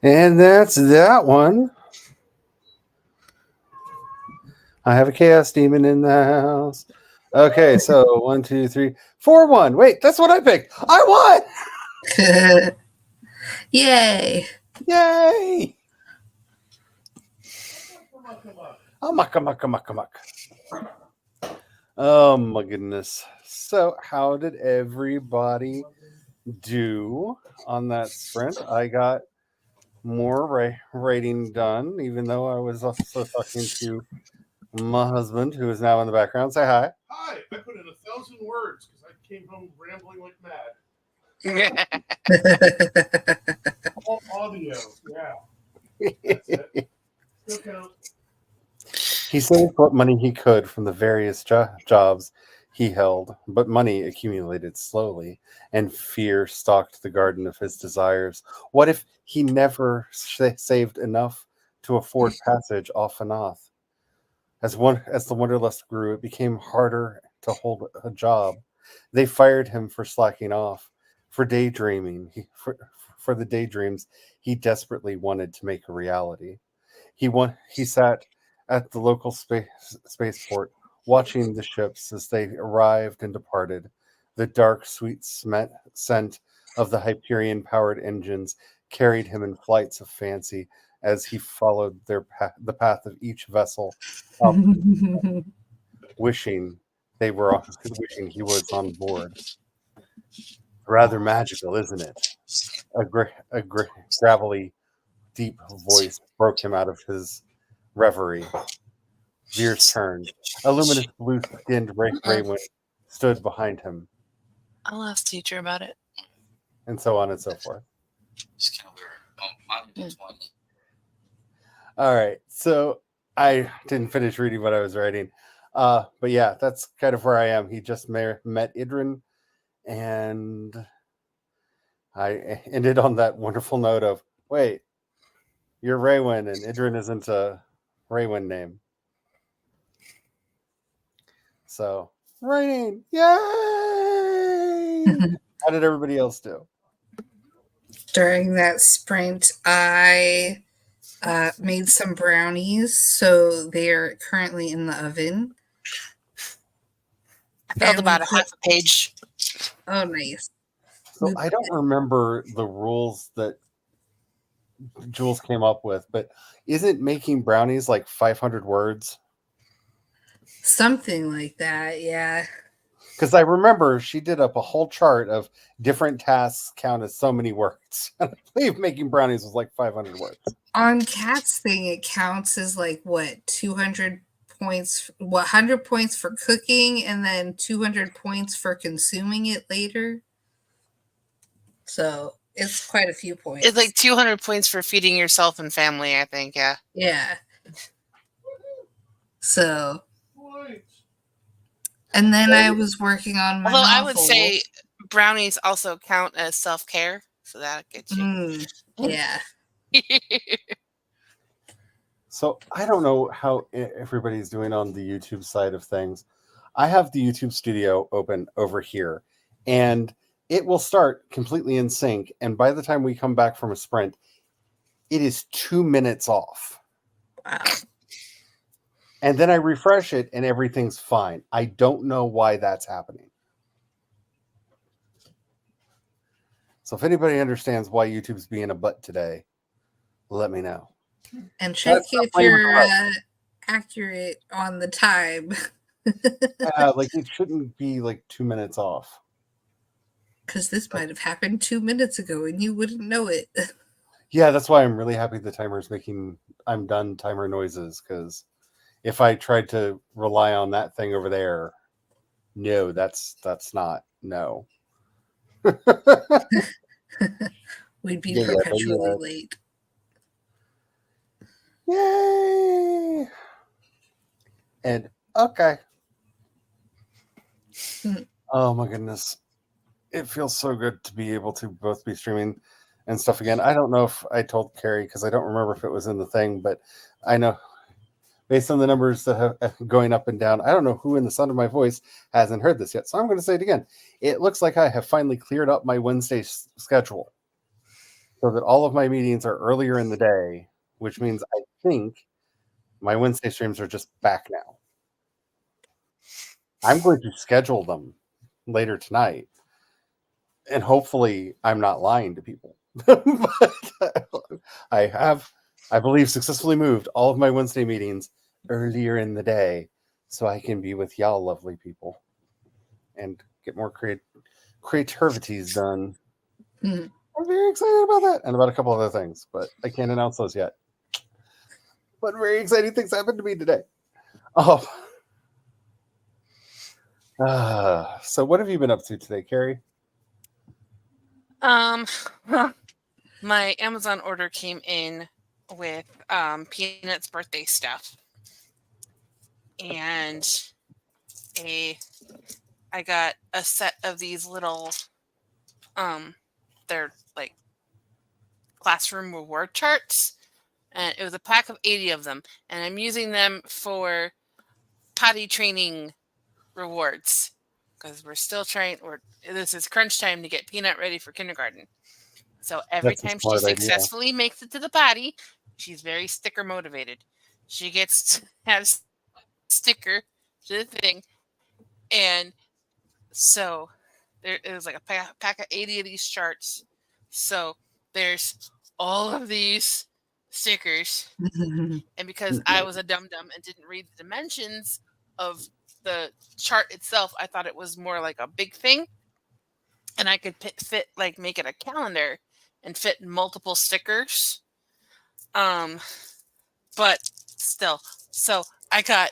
And that's that one. I have a chaos demon in the house. Okay, so 1, 2, 3, 4, 1. Wait, that's what I picked. I won! Yay! Yay! Muck. Oh my goodness. So, how did everybody do on that sprint? I got more writing done, even though I was also talking to my husband, who is now in the background. Say hi. Hi, I put in 1,000 words because I came home rambling like mad. All audio, yeah. That's it. Still count. He saved what money he could from the various jobs he held, but money accumulated slowly, and fear stalked the garden of his desires. What if he never saved enough to afford passage off Anath? As the Wanderlust grew, it became harder to hold a job. They fired him for slacking off, for daydreaming, for the daydreams he desperately wanted to make a reality. He sat at the local spaceport, watching the ships as they arrived and departed. The dark, sweet scent of the Hyperion-powered engines carried him in flights of fancy as he followed the path of each vessel, up, wishing wishing he was on board. Rather magical, isn't it? A gravelly, deep voice broke him out of his reverie. Veers turned. A luminous blue-skinned Raywind stood behind him. I'll ask teacher about it. And so on and so forth. All right. So I didn't finish reading what I was writing. But yeah, that's kind of where I am. He just met Idrin, and I ended on that wonderful note of, wait, you're Raywind, and Idrin isn't a Raywind name. So, writing, yay! How did everybody else do? During that sprint, I made some brownies, so they're currently in the oven. I filled about a half a page. Oh, nice. So I don't remember the rules that Jules came up with, but isn't making brownies like 500 words? Something like that, yeah. Because I remember she did up a whole chart of different tasks count as so many words. I believe making brownies was like 500 words. On Kat's thing, it counts as like, what, 200 points, 100 points for cooking, and then 200 points for consuming it later. So it's quite a few points. It's like 200 points for feeding yourself and family, I think, yeah. Yeah. So, and then I was working on my Although novel. I would say brownies also count as self-care, so that gets you. Yeah. So I don't know how everybody's doing on the YouTube side of things. I have the YouTube studio open over here, and it will start completely in sync. And by the time we come back from a sprint, it is 2 minutes off. Wow. And then I refresh it and everything's fine. I don't know why that's happening. So if anybody understands why YouTube's being a butt today, let me know. And check if you're accurate on the time. Like it shouldn't be like 2 minutes off. Because this might have happened 2 minutes ago and you wouldn't know it. Yeah, that's why I'm really happy the timer's making I'm done timer noises, because if I tried to rely on that thing over there, no, that's not, no. We'd be perpetually late. Yay! And okay. Oh my goodness. It feels so good to be able to both be streaming and stuff again. I don't know if I told Carrie, because I don't remember if it was in the thing, but I know based on the numbers that have going up and down, I don't know who in the sound of my voice hasn't heard this yet. So I'm going to say it again. It looks like I have finally cleared up my Wednesday schedule. so that all of my meetings are earlier in the day, which means I think my Wednesday streams are just back now. I'm going to schedule them later tonight, and hopefully I'm not lying to people. But I believe, successfully moved all of my Wednesday meetings earlier in the day so I can be with y'all lovely people and get more creativities done. Mhm. I'm very excited about that and about a couple other things, but I can't announce those yet. But very exciting things happened to me today. Oh. So what have you been up to today, Carrie? My Amazon order came in with Peanut's birthday stuff, and I got a set of these little they're like classroom reward charts, and it was a pack of 80 of them, and I'm using them for potty training rewards because we're still trying. This is crunch time to get Peanut ready for kindergarten. So every That's a time she smart idea. successfully makes it to the potty, she's very sticker motivated. She gets to have a sticker to the thing, and so it was like a pack of 80 of these charts. So there's all of these stickers, and because I was a dum-dum and didn't read the dimensions of the chart itself, I thought it was more like a big thing, and I could make it a calendar and fit multiple stickers. But still, so I got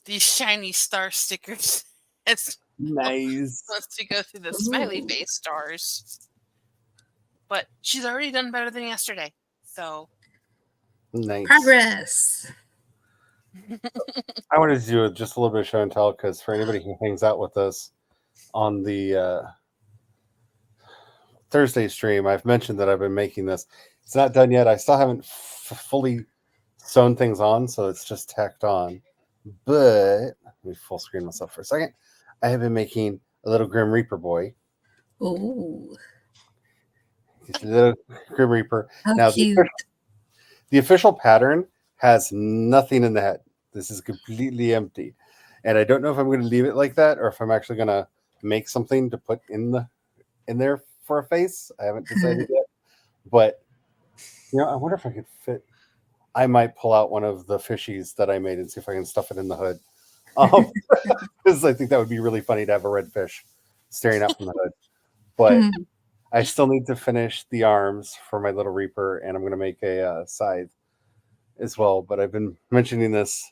these shiny star stickers as Nice. wants to go through the smiley Ooh. face stars. But she's already done better than yesterday. So Nice. Progress. I wanted to do just a little bit of show and tell because for anybody who hangs out with us on the Thursday stream, I've mentioned that I've been making this. It's not done yet. I still haven't fully sewn things on, so it's just tacked on. But let me full screen myself for a second. I have been making a little Grim Reaper boy. Ooh, He's a little Grim Reaper. how Now, cute. the official pattern has nothing in the head. This is completely empty. And I don't know if I'm going to leave it like that or if I'm actually going to make something to put in there for a face. I haven't decided yet. But, I wonder if I could fit. I might pull out one of the fishies that I made and see if I can stuff it in the hood. Because I think that would be really funny to have a red fish staring out from the hood. But I still need to finish the arms for my little Reaper, and I'm going to make a scythe as well. But I've been mentioning this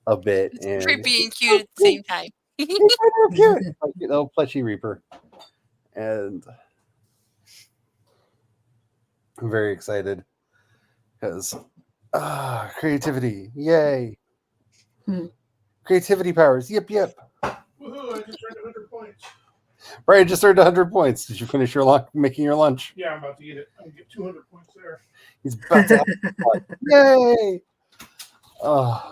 a bit. And creepy and cute at the same time. It's kind of cute. Like, little plushy Reaper. And I'm very excited because creativity. Yay. Creativity powers. Yep. Woohoo! I just earned 100 points. Brian just earned 100 points. Did you finish your making your lunch? Yeah, I'm about to eat it. I'm gonna get 200 points there. He's about to have Yay! Oh.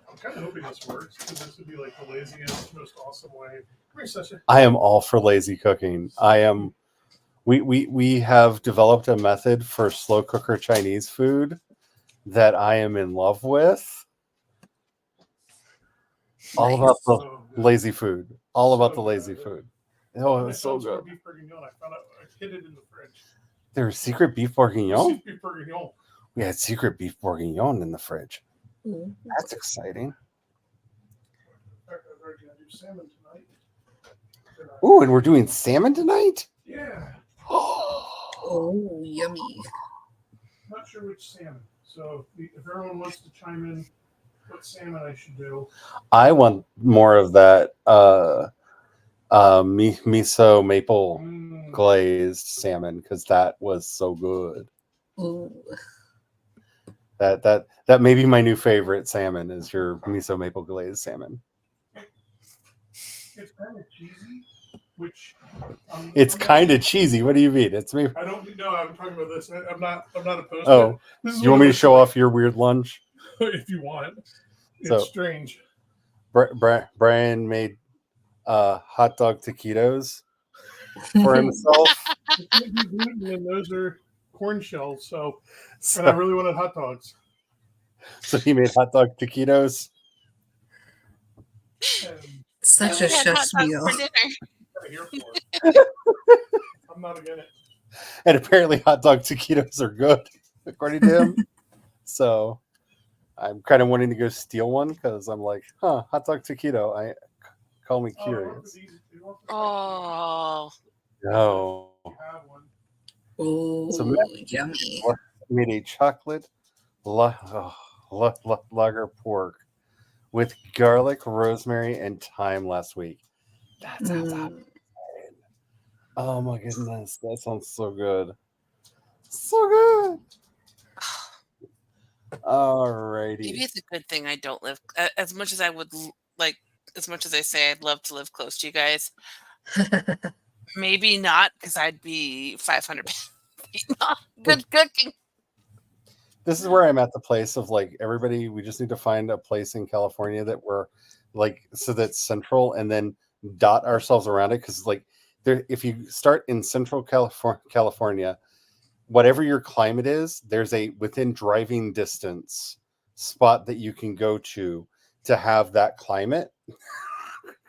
I'm kind of hoping this works because this would be like the laziest, most awesome way. Come here, Sasha. I am all for lazy cooking. I am. We have developed a method for slow cooker Chinese food that I am in love with. All about the So good. lazy food. All about the So lazy good. food. Oh, it I was so found some good. beef bourguignon. I found out I hid it in the fridge. There's secret beef bourguignon. Beef bourguignon. We had secret beef bourguignon in the fridge. Ooh. That's exciting. In fact, I was already gonna do salmon tonight. Ooh, and we're doing salmon tonight? Yeah, Oh, yummy. not sure which salmon. So if everyone wants to chime in, what salmon I should do. I want more of that miso maple glazed salmon because that was so good. Ooh. That may be my new favorite salmon is your miso maple glazed salmon. It's kind of cheesy, which It's kind of cheesy. What do you mean? It's me. I don't know. I'm talking about this. I'm not opposed. Oh, to it. This is you want me to show off your weird lunch? if you want? It's So- strange. Brian made hot dog taquitos for himself. It can't be gluten, and those are corn shells. So, So, and I really wanted hot dogs. so he made hot dog taquitos. And Such We a had chef's hot dogs meal. for dinner. I'm here for it. I'm not against it. And apparently hot dog taquitos are good, according to him. So I'm kind of wanting to go steal one because I'm like, hot dog taquito. Call me Oh, they weren't curious. for these- they weren't for Oh, No. you have one. Oh, Matt yummy. made a chocolate lager pork with garlic, rosemary, and thyme last week. That sounds Mm. Oh my goodness, that sounds so good. So good. Alrighty. maybe it's a good thing I don't live as much as I would like. As much as I say I'd love to live close to you guys, maybe not because I'd be 500 pounds. Good cooking. This is where I'm at the place of like everybody. We just need to find a place in California that we're like so that's central, and then dot ourselves around it. Because like there, if you start in Central California, whatever your climate is, there's a within driving distance spot that you can go to have that climate.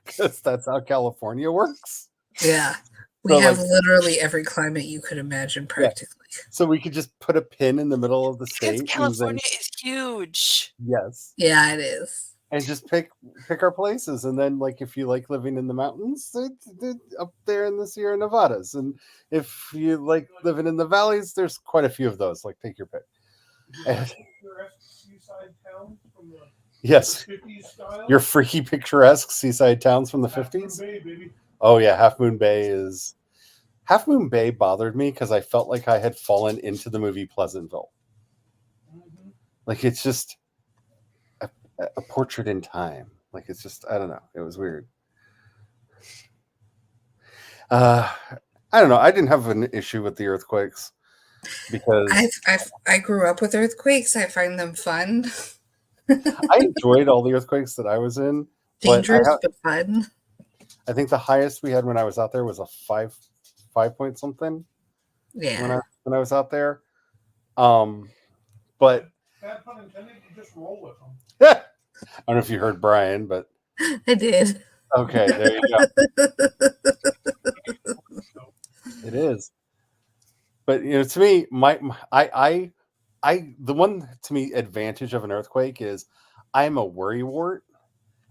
Because that's how California works. Yeah. We So, have like- literally every climate you could imagine, practically. So we could just put a pin in the middle of the Because state. and then- California is huge. yes. Yeah, it is. And just pick our places, and then like if you like living in the mountains, up there in the Sierra Nevadas, and if you like living in the valleys, there's quite a few of those. Like take your pick. And- Seaside towns from the yes, 50s style. your freaky picturesque seaside towns from the Half Moon 50s. Bay, baby. Oh yeah, Half Moon Bay bothered me because I felt like I had fallen into the movie Pleasantville. Mhm. Like it's just a portrait in time. Like it's just I don't know. It was weird. I don't know. I didn't have an issue with the earthquakes because I grew up with earthquakes. I find them fun. I enjoyed all the earthquakes that I was in. But I Dangerous, have- but fun. I think the highest we had when I was out there was a 5 point something Yeah. when I was out there. But Bad pun intended, you just roll with them. I don't know if you heard Brian, but I did. okay, there you go. It is. But you know, to me, I the one to me advantage of an earthquake is I'm a worrywart.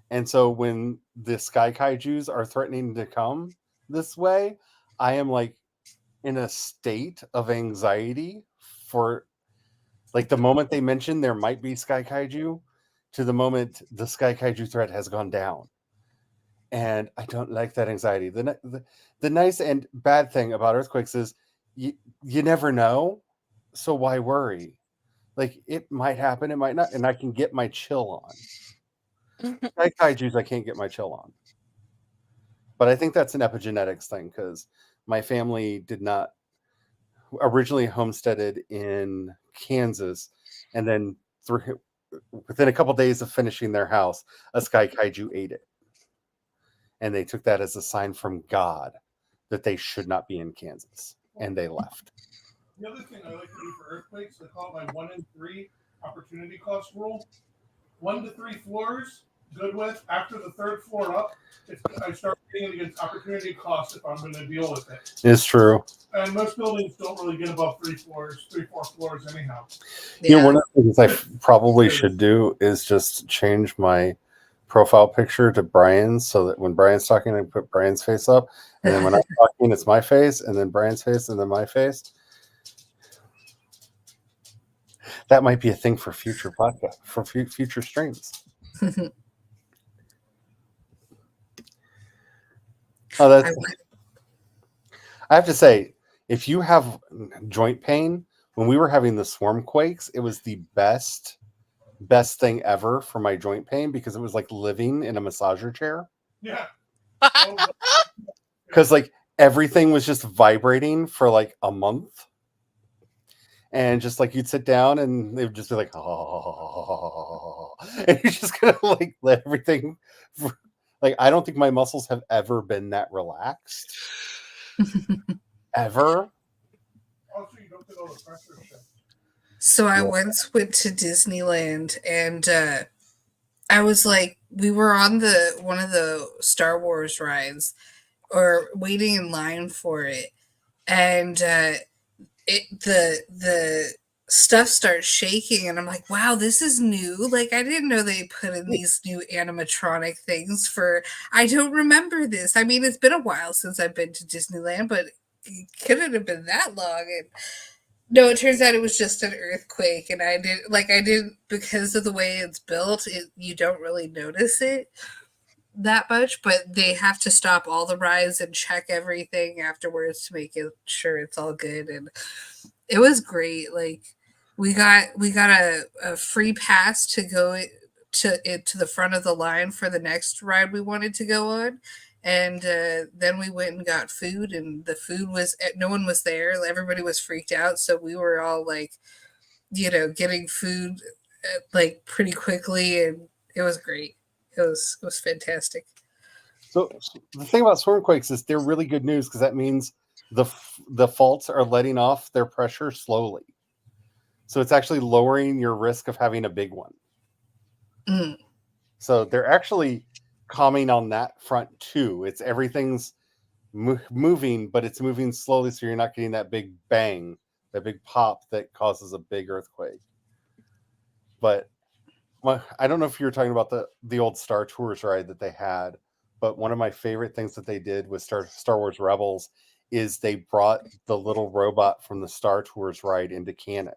And so when the sky kaijus are threatening to come this way, I am like in a state of anxiety for like the moment they mention there might be sky kaiju to the moment the sky kaiju threat has gone down. And I don't like that anxiety. The nice and bad thing about earthquakes is you never know. So why worry? Like it might happen, it might not, and I can get my chill on. Sky kaijus, I can't get my chill on. But I think that's an epigenetics thing because my family did not originally homesteaded in Kansas, and then within a couple days of finishing their house, a sky kaiju ate it. And they took that as a sign from God that they should not be in Kansas. And they left. The other thing I like to do for earthquakes, they call it my 1 in 3 opportunity cost rule. 1 to 3 floors, good with. After the 3rd floor up, I start getting it against opportunity cost if I'm going to deal with it. It's true. And most buildings don't really get above 3 floors, 3-4 floors anyhow. You know, one of the things I probably should do is just change my profile picture to Brian's so that when Brian's talking, I put Brian's face up. And then when I'm talking, it's my face, and then Brian's face, and then my face. That might be a thing for future podcast, for future streams. Oh, that's. I have to say, if you have joint pain, when we were having the swarm quakes, it was the best thing ever for my joint pain because it was like living in a massager chair. Yeah. Because like everything was just vibrating for like a month. And just like you'd sit down and they would just be like, oh, and you're just gonna like let everything like I don't think my muscles have ever been that relaxed. ever. Also, you don't get all the pressure shit. So I Yeah. once went to Disneyland, and I was like, we were on the one of the Star Wars rides, or waiting in line for it, and the stuff starts shaking, and I'm like, wow, this is new. Like, I didn't know they put in these new animatronic things for. I don't remember this. I mean, it's been a while since I've been to Disneyland, but it couldn't have been that long. And no, it turns out it was just an earthquake, and I didn't because of the way it's built. You don't really notice it that much, but they have to stop all the rides and check everything afterwards to make it sure it's all good. And it was great. Like we got a free pass to go to the front of the line for the next ride we wanted to go on. And then we went and got food, and the food was no one was there. Everybody was freaked out, so we were all like, getting food like pretty quickly, and it was great. It was fantastic. So the thing about stormquakes is they're really good news because that means the faults are letting off their pressure slowly. So it's actually lowering your risk of having a big one. Mm. So they're actually calming on that front too. It's everything's moving, but it's moving slowly, so you're not getting that big bang, that big pop that causes a big earthquake. But I don't know if you were talking about the old Star Tours ride that they had, but one of my favorite things that they did with Star Wars Rebels is they brought the little robot from the Star Tours ride into canon.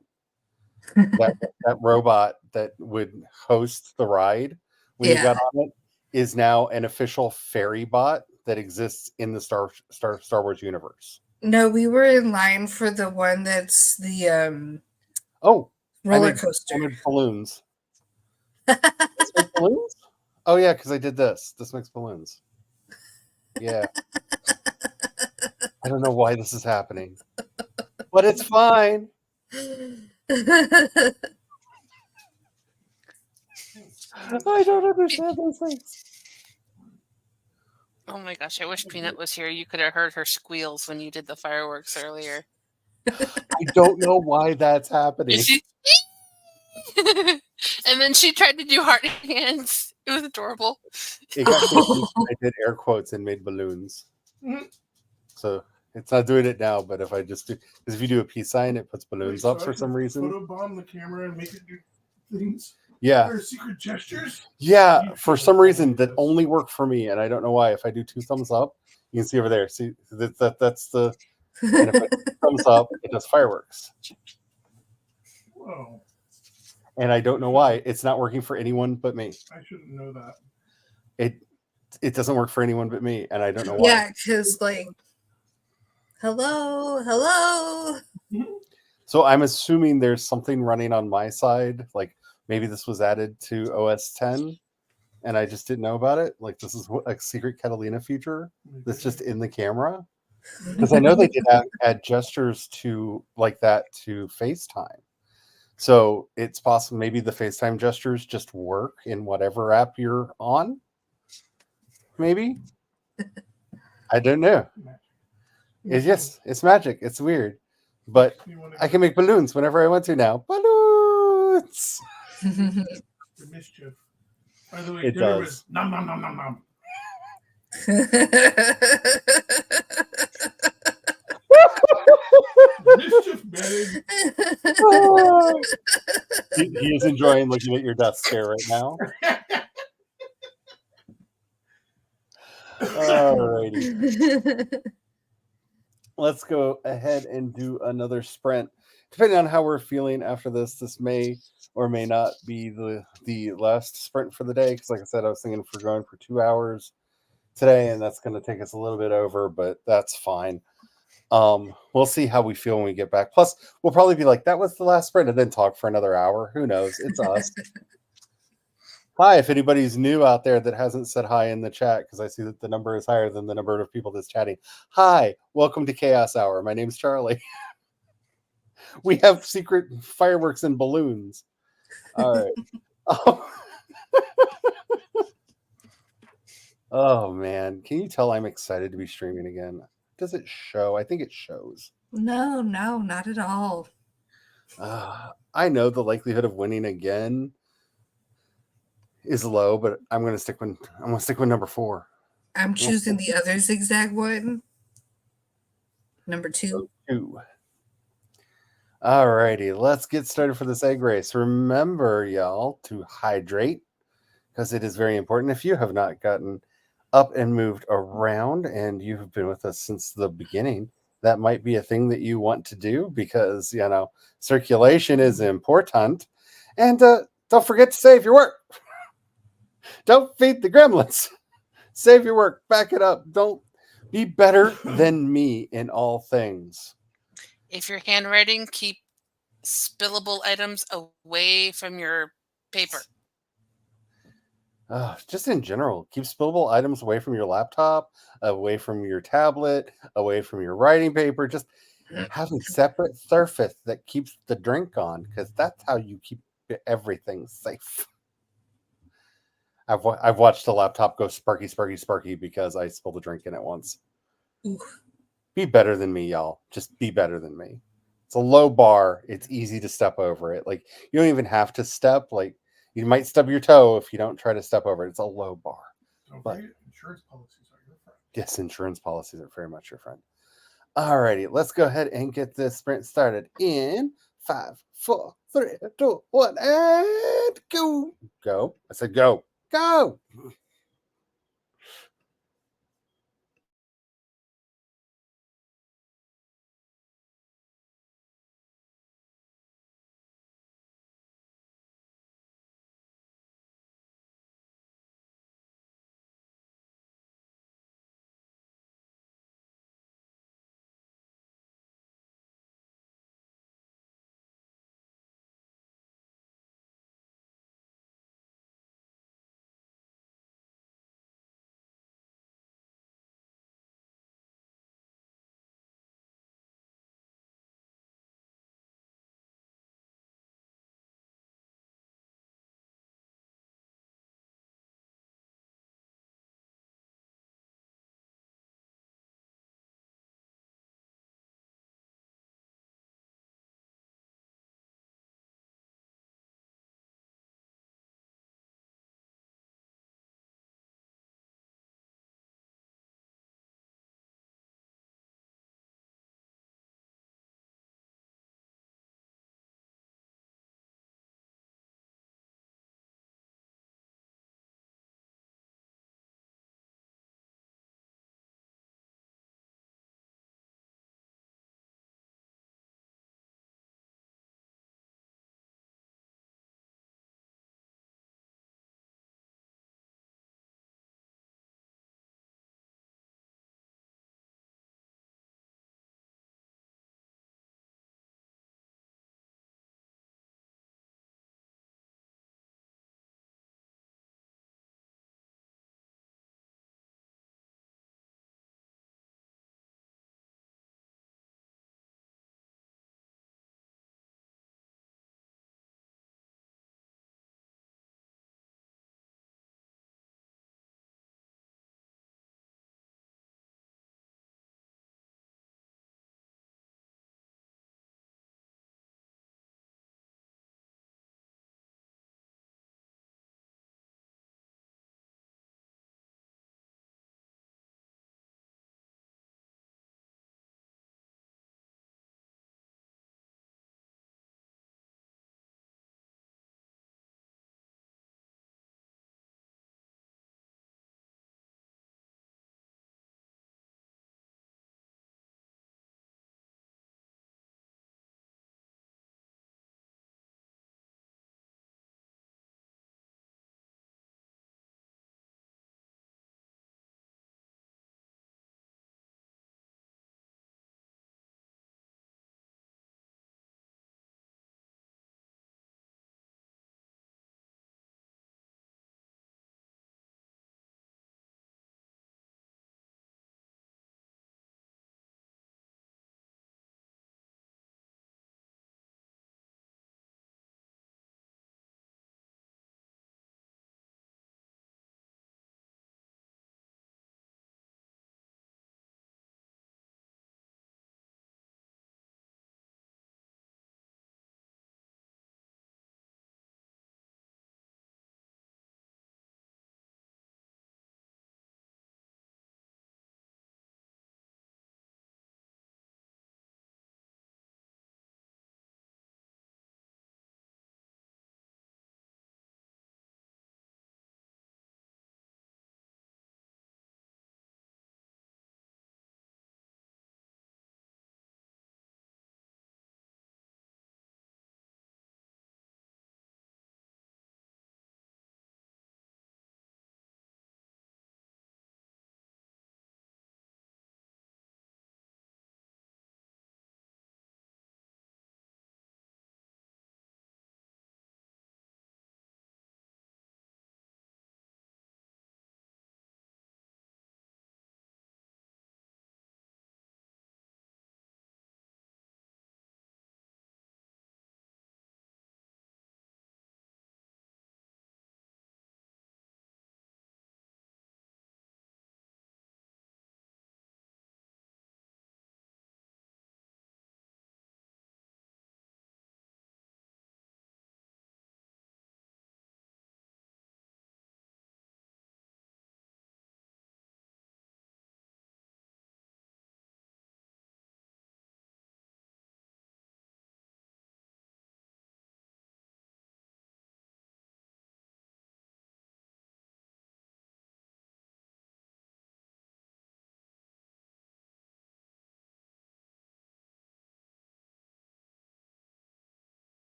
that robot that would host the ride when you Yeah. got on it is now an official ferry bot that exists in the Star Wars universe. No, we were in line for the one that's the Oh, roller I coaster. made balloons. This makes balloons? Oh yeah, because I did this. This makes balloons. Yeah. I don't know why this is happening, but it's fine. I don't understand those things. Oh my gosh, I wish Peanut was here. You could have heard her squeals when you did the fireworks earlier. I don't know why that's happening. And she and then she tried to do heart hands. It was adorable. It got confused. I did air quotes and made balloons. So it's not doing it now, but if I just do, because if you do a peace sign, it puts balloons up for some reason. Photobomb the camera and make it do things. Yeah. Or secret gestures. Yeah, for some reason that only work for me, and I don't know why. If I do 2 thumbs up, you can see over there. See that's the. And if I do thumbs up, it does fireworks. Whoa! And I don't know why it's not working for anyone but me. I shouldn't know that. It doesn't work for anyone but me, and I don't know why. Yeah, because like, hello. So I'm assuming there's something running on my side, like maybe this was added to OS 10, and I just didn't know about it. Like this is a secret Catalina feature that's just in the camera. Because I know they did add gestures to like that to FaceTime. So it's possible maybe the FaceTime gestures just work in whatever app you're on. Maybe. I don't know. It's magic. It's weird. But I can make balloons whenever I want to now. Balloons! The mischief. By the way, It dinner does. was nom nom nom nom nom. Mischief, babe. He is enjoying looking at your desk chair right now. Alrighty. Let's go ahead and do another sprint. Depending on how we're feeling after this may or may not be the last sprint for the day. Because like I said, I was thinking for going for 2 hours today, and that's going to take us a little bit over, but that's fine. We'll see how we feel when we get back. Plus, we'll probably be like, that was the last sprint, and then talk for another hour. Who knows? It's us. Hi, if anybody's new out there that hasn't said hi in the chat, because I see that the number is higher than the number of people that's chatting. Hi, welcome to Chaos Hour. My name's Charlie. We have secret fireworks and balloons. All right. Oh man, can you tell I'm excited to be streaming again? Does it show? I think it shows. No, not at all. I know the likelihood of winning again is low, but I'm gonna stick with number 4. I'm choosing the other zigzag one. Number 2. 2. Alrighty, let's get started for this egg race. Remember, y'all, to hydrate because it is very important. If you have not gotten up and moved around and you've been with us since the beginning, that might be a thing that you want to do because, circulation is important. And don't forget to save your work. Don't feed the gremlins. Save your work. Back it up. Don't be better than me in all things. If you're handwriting, keep spillable items away from your paper. Just in general, keep spillable items away from your laptop, away from your tablet, away from your writing paper. Just have a separate surface that keeps the drink on, because that's how you keep everything safe. I've watched the laptop go sparky because I spilled a drink in it once. Ooh. Be better than me, y'all. Just be better than me. It's a low bar. It's easy to step over it. Like, you don't even have to step. Like, you might stub your toe if you don't try to step over it. It's a low bar. Don't But- forget, insurance policies are your friend. Yes, insurance policies are very much your friend. Alrighty, let's go ahead and get this sprint started in 5, 4, 3, 2, 1, and go. Go. I said go. Go.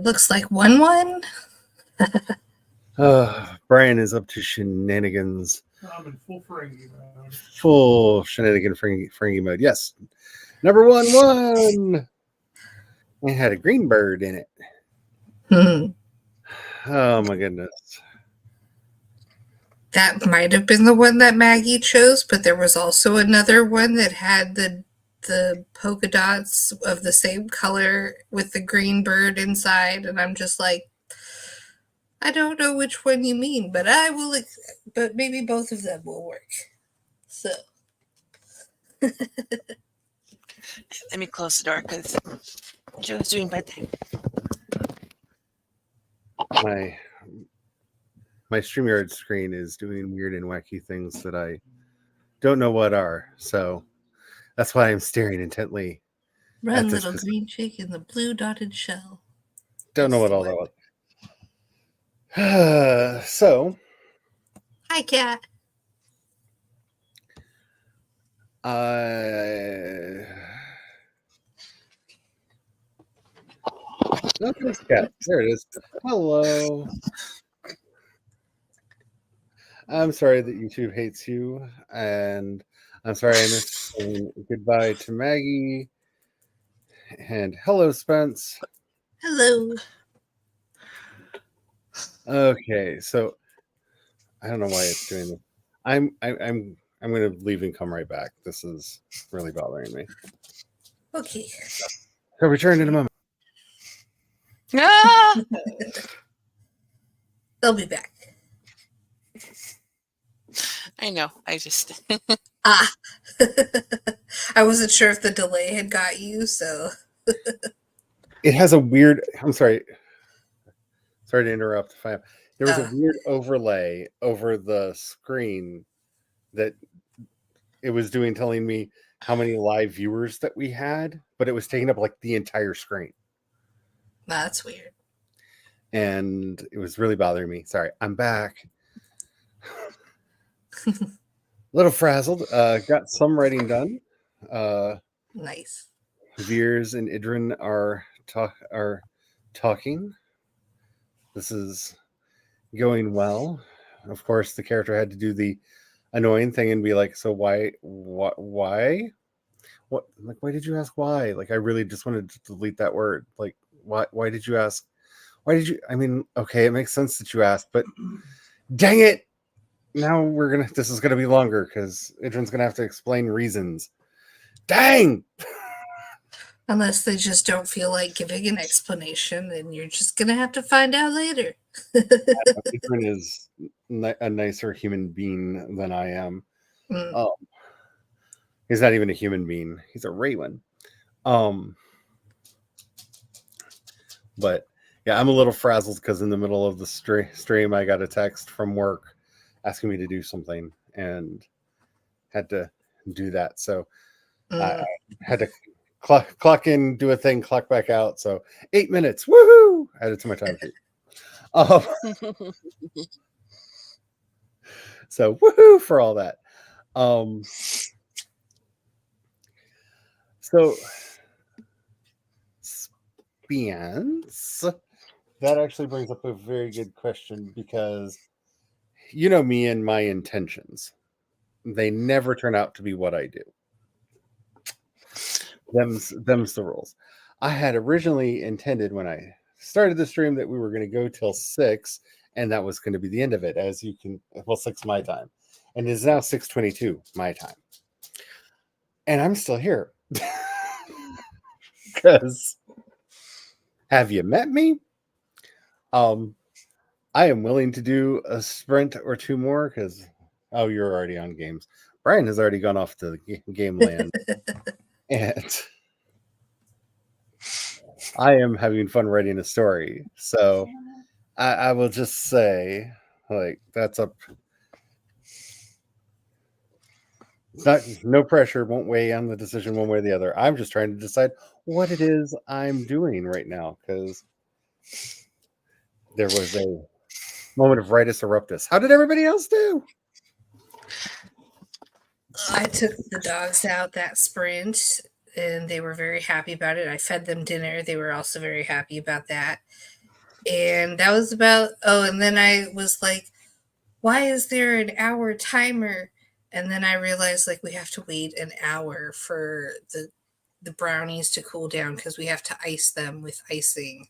looks like 1-1. Brian is up to shenanigans. I'm in full Ferengi mode. Full shenanigan Ferengi mode. Yes. Number 1-1. It had a green bird in it. Hmm. Oh my goodness. That might have been the one that Maggie chose, but there was also another one that had the polka dots of the same color with the green bird inside, and I'm just like, I don't know which one you mean, but but maybe both of them will work. So Let me close the door because Joe's doing bedtime. My StreamYard screen is doing weird and wacky things that I don't know what are. So that's why I'm staring intently. run, this little green chick in the blue dotted shell. Don't know what all that was. So Hi, cat. look at this cat. There it is. Hello. I'm sorry that YouTube hates you, and I'm sorry I missed saying goodbye to Maggie. And hello, Spence. Hello. Okay, so I don't know why it's doing this. I'm going to leave and come right back. This is really bothering me. Okay. So return in a moment. Ah! They'll be back. I know. I just Ah. I wasn't sure if the delay had got you, so. It has a weird. I'm sorry. Sorry to interrupt. There was a Ah. weird overlay over the screen that it was doing, telling me how many live viewers that we had, but it was taking up like the entire screen. That's weird. And it was really bothering me. Sorry, I'm back. Little frazzled. Got some writing done. Nice. Veers and Idrin are talking. This is going well. Of course, the character had to do the annoying thing and be like, "So why? What? Why? What? Like, why did you ask why? Like, I really just wanted to delete that word. Like, why? Why did you ask? Why did you? I mean, okay, it makes sense that you asked, but dang it! Now this is gonna be longer because Idrin's gonna have to explain reasons. Dang! Unless they just don't feel like giving an explanation, and you're just gonna have to find out later. Idrin is a nicer human being than I am. Mm. He's not even a human being. He's a Raywin. But yeah, I'm a little frazzled because in the middle of the stream, I got a text from work asking me to do something and had to do that. So I had to clock in, do a thing, clock back out. So 8 minutes. Woohoo! Added to my time sheet. So woohoo for all that. So Spence, that actually brings up a very good question because you know me and my intentions. They never turn out to be what I do. Them's the rules. I had originally intended when I started the stream that we were going to go till 6, and that was going to be the end of it. 6 my time, and it is now 6:22 my time, and I'm still here because have you met me? I am willing to do a sprint or two more because you're already on games. Brian has already gone off to game land. And I am having fun writing a story. So I will just say, like, that's up. No pressure, won't weigh on the decision one way or the other. I'm just trying to decide what it is I'm doing right now because there was a moment of rightus eruptus. How did everybody else do? I took the dogs out that sprint, and they were very happy about it. I fed them dinner. They were also very happy about that. And that was about, oh, and then I was like, why is there an hour timer? And then I realized like we have to wait an hour for the brownies to cool down because we have to ice them with icing.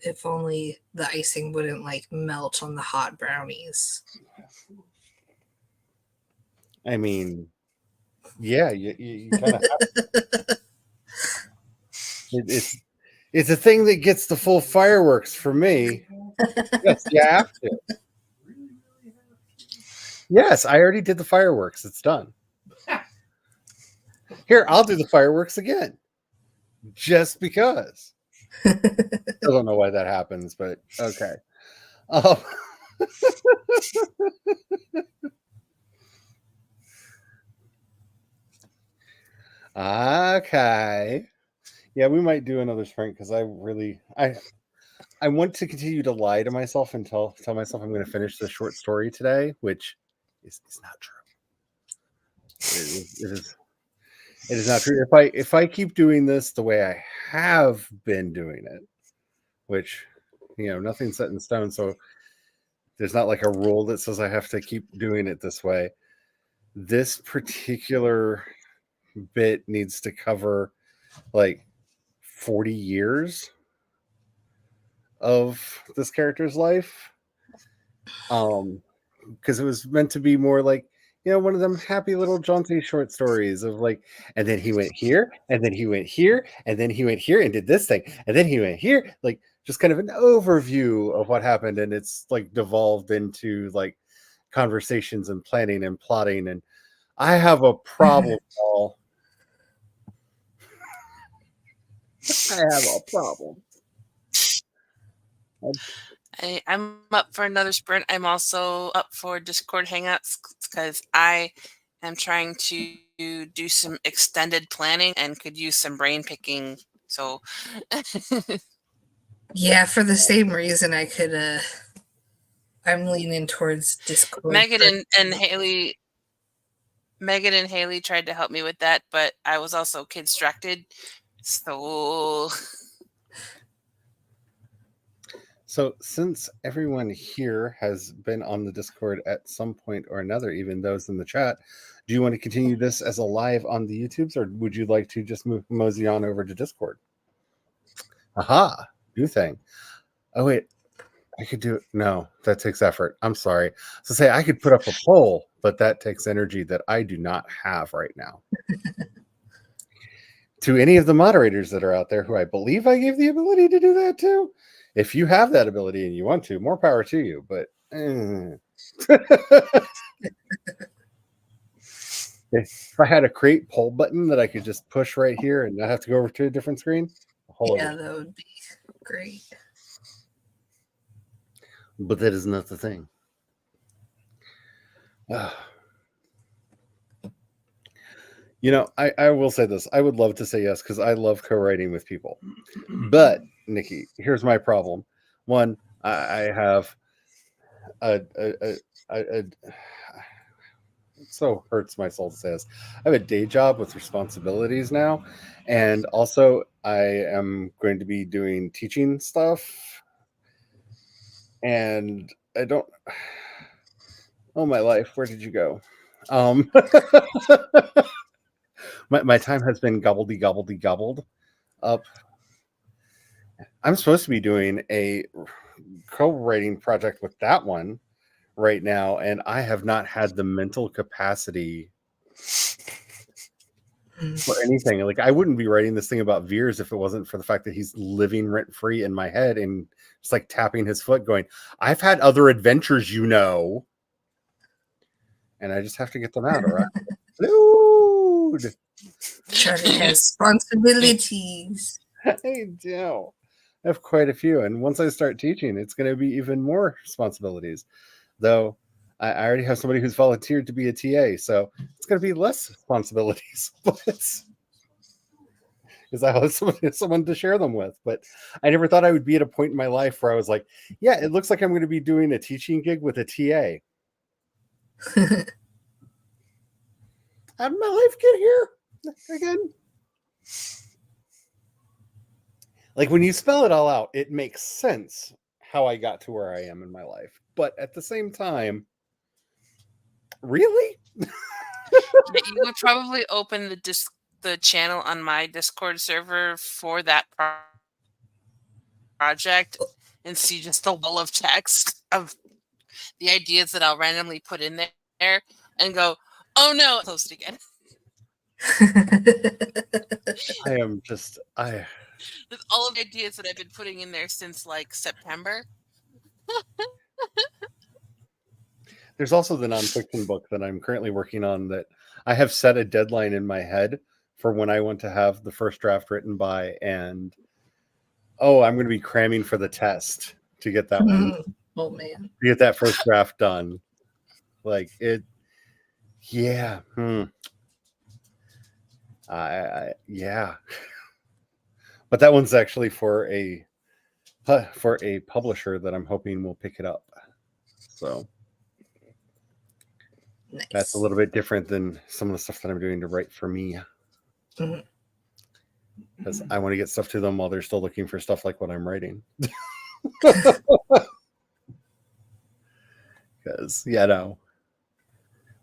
If only the icing wouldn't like melt on the hot brownies. I mean, yeah, you kind of have it's a thing that gets the full fireworks for me. Yes, you have to. Yes, I already did the fireworks. It's done. Here, I'll do the fireworks again. Just because. I don't know why that happens, but okay. Okay. Yeah, we might do another sprint because I want to continue to lie to myself and tell myself I'm going to finish the short story today, which is not true. It is not true. If I keep doing this the way I have been doing it, which nothing's set in stone, so there's not like a rule that says I have to keep doing it this way. This particular bit needs to cover like 40 years of this character's life. Because it was meant to be more like, one of them happy little jaunty short stories of like, and then he went here, and then he went here, and then he went here and did this thing, and then he went here, like just kind of an overview of what happened, and it's like devolved into like conversations and planning and plotting, and I have a problem, Paul. I have a problem. I'm up for another sprint. I'm also up for Discord Hangouts because I am trying to do some extended planning and could use some brain picking. So, Yeah, for the same reason I could. I'm leaning towards Discord. Megan and Haley tried to help me with that, but I was also kid-distracted. So since everyone here has been on the Discord at some point or another, even those in the chat, do you want to continue this as a live on the YouTubes, or would you like to just mosey on over to Discord? Aha, new thing. Oh wait, I could do it. No, that takes effort. I'm sorry. So say I could put up a poll, but that takes energy that I do not have right now. To any of the moderators that are out there who I believe I gave the ability to do that to, if you have that ability and you want to, more power to you. But if I had a create poll button that I could just push right here and not have to go over to a different screen, that would be great. But that is not the thing. I will say this. I would love to say yes because I love co-writing with people. But Nikki, here's my problem. One, I have it so hurts my soul to say this. I have a day job with responsibilities now, and also I am going to be doing teaching stuff, and I don't. Oh my life, where did you go? My time has been gobbled up. I'm supposed to be doing a co-writing project with that one right now, and I have not had the mental capacity for anything. Like, I wouldn't be writing this thing about Veers if it wasn't for the fact that he's living rent-free in my head and just like tapping his foot going, I've had other adventures, and I just have to get them out. All right. Dude. Charlie has responsibilities. I do. I have quite a few. And once I start teaching, it's going to be even more responsibilities. Though I already have somebody who's volunteered to be a TA, so it's going to be less responsibilities. Because I'll have someone to share them with. But I never thought I would be at a point in my life where I was like, yeah, it looks like I'm going to be doing a teaching gig with a TA. How did my life get here again? Like when you spell it all out, it makes sense how I got to where I am in my life. But at the same time, really? You would probably open the channel on my Discord server for that project and see just the wall of text of the ideas that I'll randomly put in there and go, oh no, post again. I am just With all of the ideas that I've been putting in there since like September. There's also the nonfiction book that I'm currently working on that I have set a deadline in my head for when I want to have the first draft written by, and I'm going to be cramming for the test to get that one, Oh man. to get that first draft done. Like it, yeah. Yeah. But that one's actually for a publisher that I'm hoping will pick it up. So Nice. that's a little bit different than some of the stuff that I'm doing to write for me. Because I want to get stuff to them while they're still looking for stuff like what I'm writing. Because,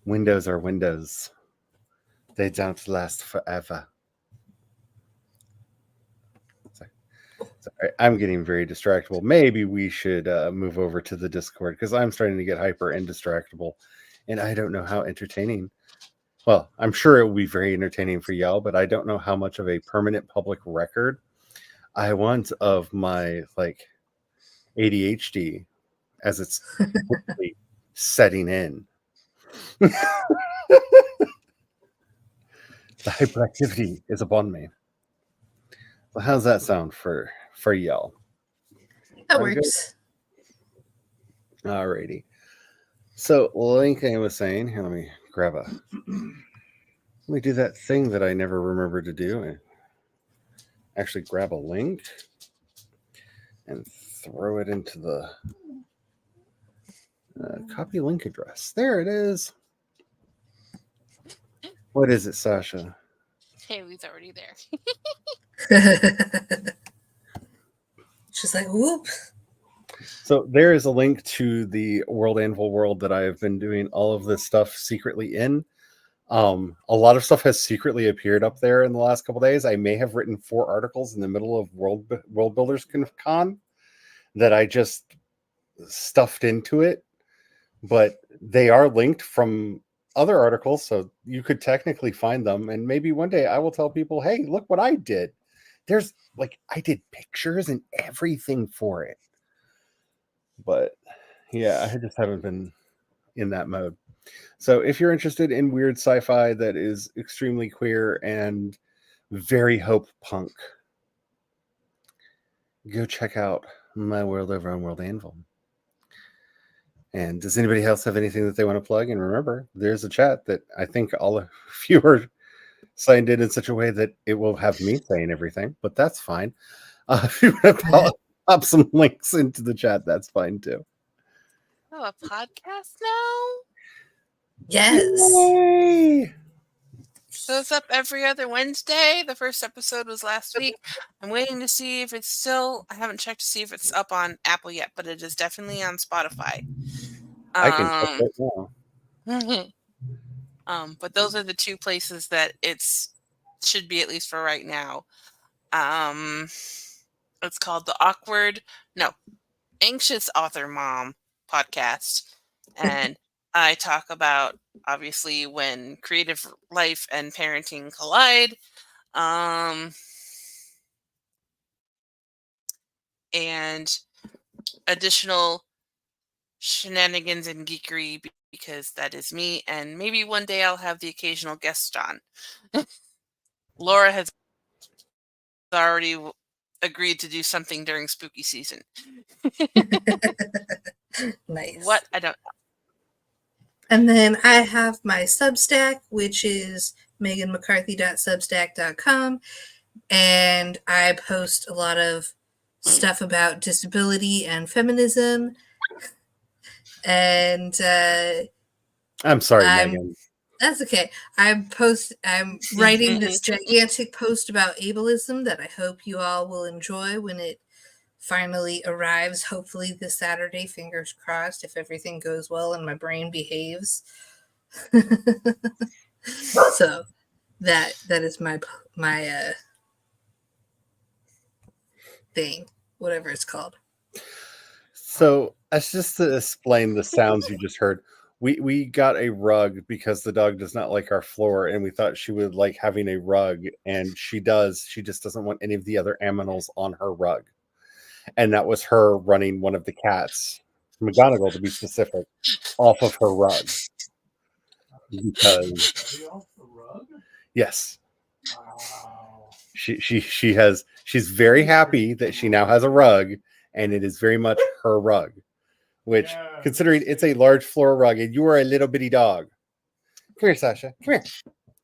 windows are windows. They don't last forever. Sorry, I'm getting very distractible. Maybe we should move over to the Discord because I'm starting to get hyper and distractible. And I don't know how entertaining. Well, I'm sure it will be very entertaining for y'all, but I don't know how much of a permanent public record I want of my ADHD as it's setting in. The hyperactivity is upon me. Well, how's that sound for y'all? That works. Alrighty. So, like I was saying, here, let me do that thing that I never remember to do and actually grab a link and throw it into the copy link address. There it is. What is it, Sasha? Haley's already there. She's like, whoop. So there is a link to the World Anvil world that I have been doing all of this stuff secretly in. A lot of stuff has secretly appeared up there in the last couple days. I may have written 4 articles in the middle of World Builders Con that I just stuffed into it, but they are linked from other articles, so you could technically find them. And maybe one day I will tell people, hey, look what I did. There's I did pictures and everything for it. But yeah, I just haven't been in that mode. So if you're interested in weird sci-fi that is extremely queer and very hope punk, go check out my world over on World Anvil. And does anybody else have anything that they want to plug? And remember, there's a chat that I think all of you are signed in such a way that it will have me saying everything, but that's fine. If you want to pop some links into the chat, that's fine too. Oh, a podcast now? Yes. Yay! So it's up every other Wednesday. The first episode was last week. I'm waiting to see if it's still. I haven't checked to see if it's up on Apple yet, but it is definitely on Spotify. I can check it now. But those are the 2 places that should be, at least for right now. It's called the Anxious Author Mom podcast, and I talk about, obviously, when creative life and parenting collide, and additional shenanigans and geekery, because that is me, and maybe one day I'll have the occasional guest on. Laura has already agreed to do something during spooky season. Nice. What? I don't know. And then I have my Substack, which is meganmccarthy.substack.com. And I post a lot of stuff about disability and feminism. And I'm sorry, Megan. That's okay. I'm writing this gigantic post about ableism that I hope you all will enjoy when it finally arrives. Hopefully this Saturday, fingers crossed, if everything goes well and my brain behaves. So that is my thing, whatever it's called. So that's just to explain the sounds you just heard. We got a rug because the dog does not like our floor, and we thought she would like having a rug, and she does. She just doesn't want any of the other animals on her rug. And that was her running one of the cats, McGonagall to be specific, off of her rug. Because Are you off the rug? yes, Wow. she's very happy that she now has a rug, and it is very much her rug. Which, Yeah. considering it's a large floor rug and you are a little bitty dog. Come here, Sasha. Come here.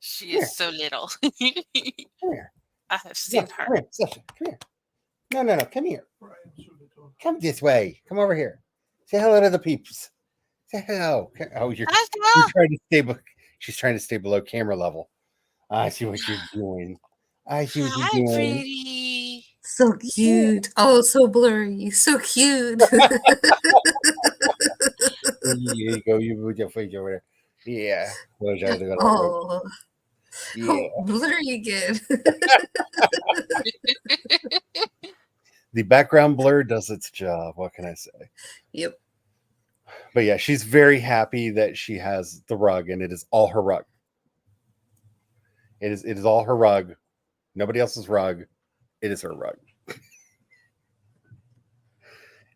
She Here. is so little. Come here. I have seen Come her. here, Sasha. Come here. No. Come here. Brian showed it to him. Come this way. Come over here. Say hello to the peeps. Say hello. Oh, you're Hello. trying to stay. She's trying to stay below camera level. I see what you're doing. I see what Hi, you're doing. pretty. So cute. Oh, so blurry. So cute. There you go. You move your face over there. Yeah. Oh, Yeah. blurry again. The background blur does its job. What can I say? Yep. But yeah, she's very happy that she has the rug, and it is all her rug. It is all her rug. Nobody else's rug. It is her rug.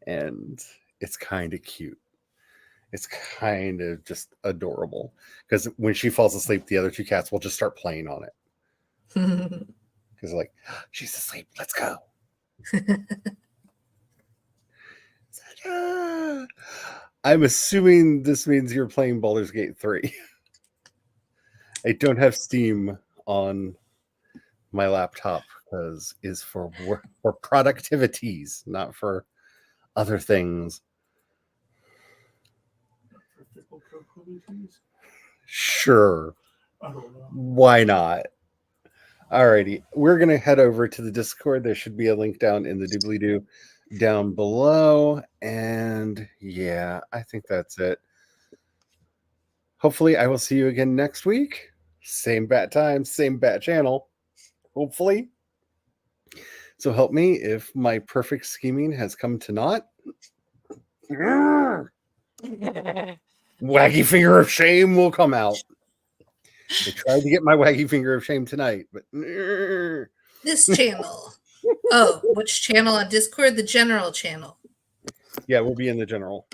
And it's kind of cute. It's kind of just adorable. Because when she falls asleep, the other two cats will just start playing on it. Because they're like, she's asleep. Let's go. I'm assuming this means you're playing Baldur's Gate 3. I don't have Steam on my laptop because it's for work, for productivities, not for other things. For fickle proclivities? Sure, I don't know. why not? Alrighty, we're gonna head over to the Discord. There should be a link down in the doobly-doo down below. And yeah, I think that's it. Hopefully, I will see you again next week. Same bat time, same bat channel. Hopefully. So help me if my perfect scheming has come to naught. Waggy finger of shame will come out. I tried to get my waggy finger of shame tonight, but This channel. Oh, which channel on Discord? The general channel. yeah, we'll be in the general.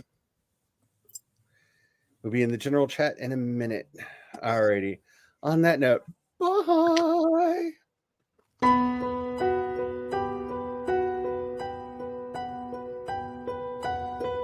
We'll be in the general chat in a minute. Alrighty. On that note, bye.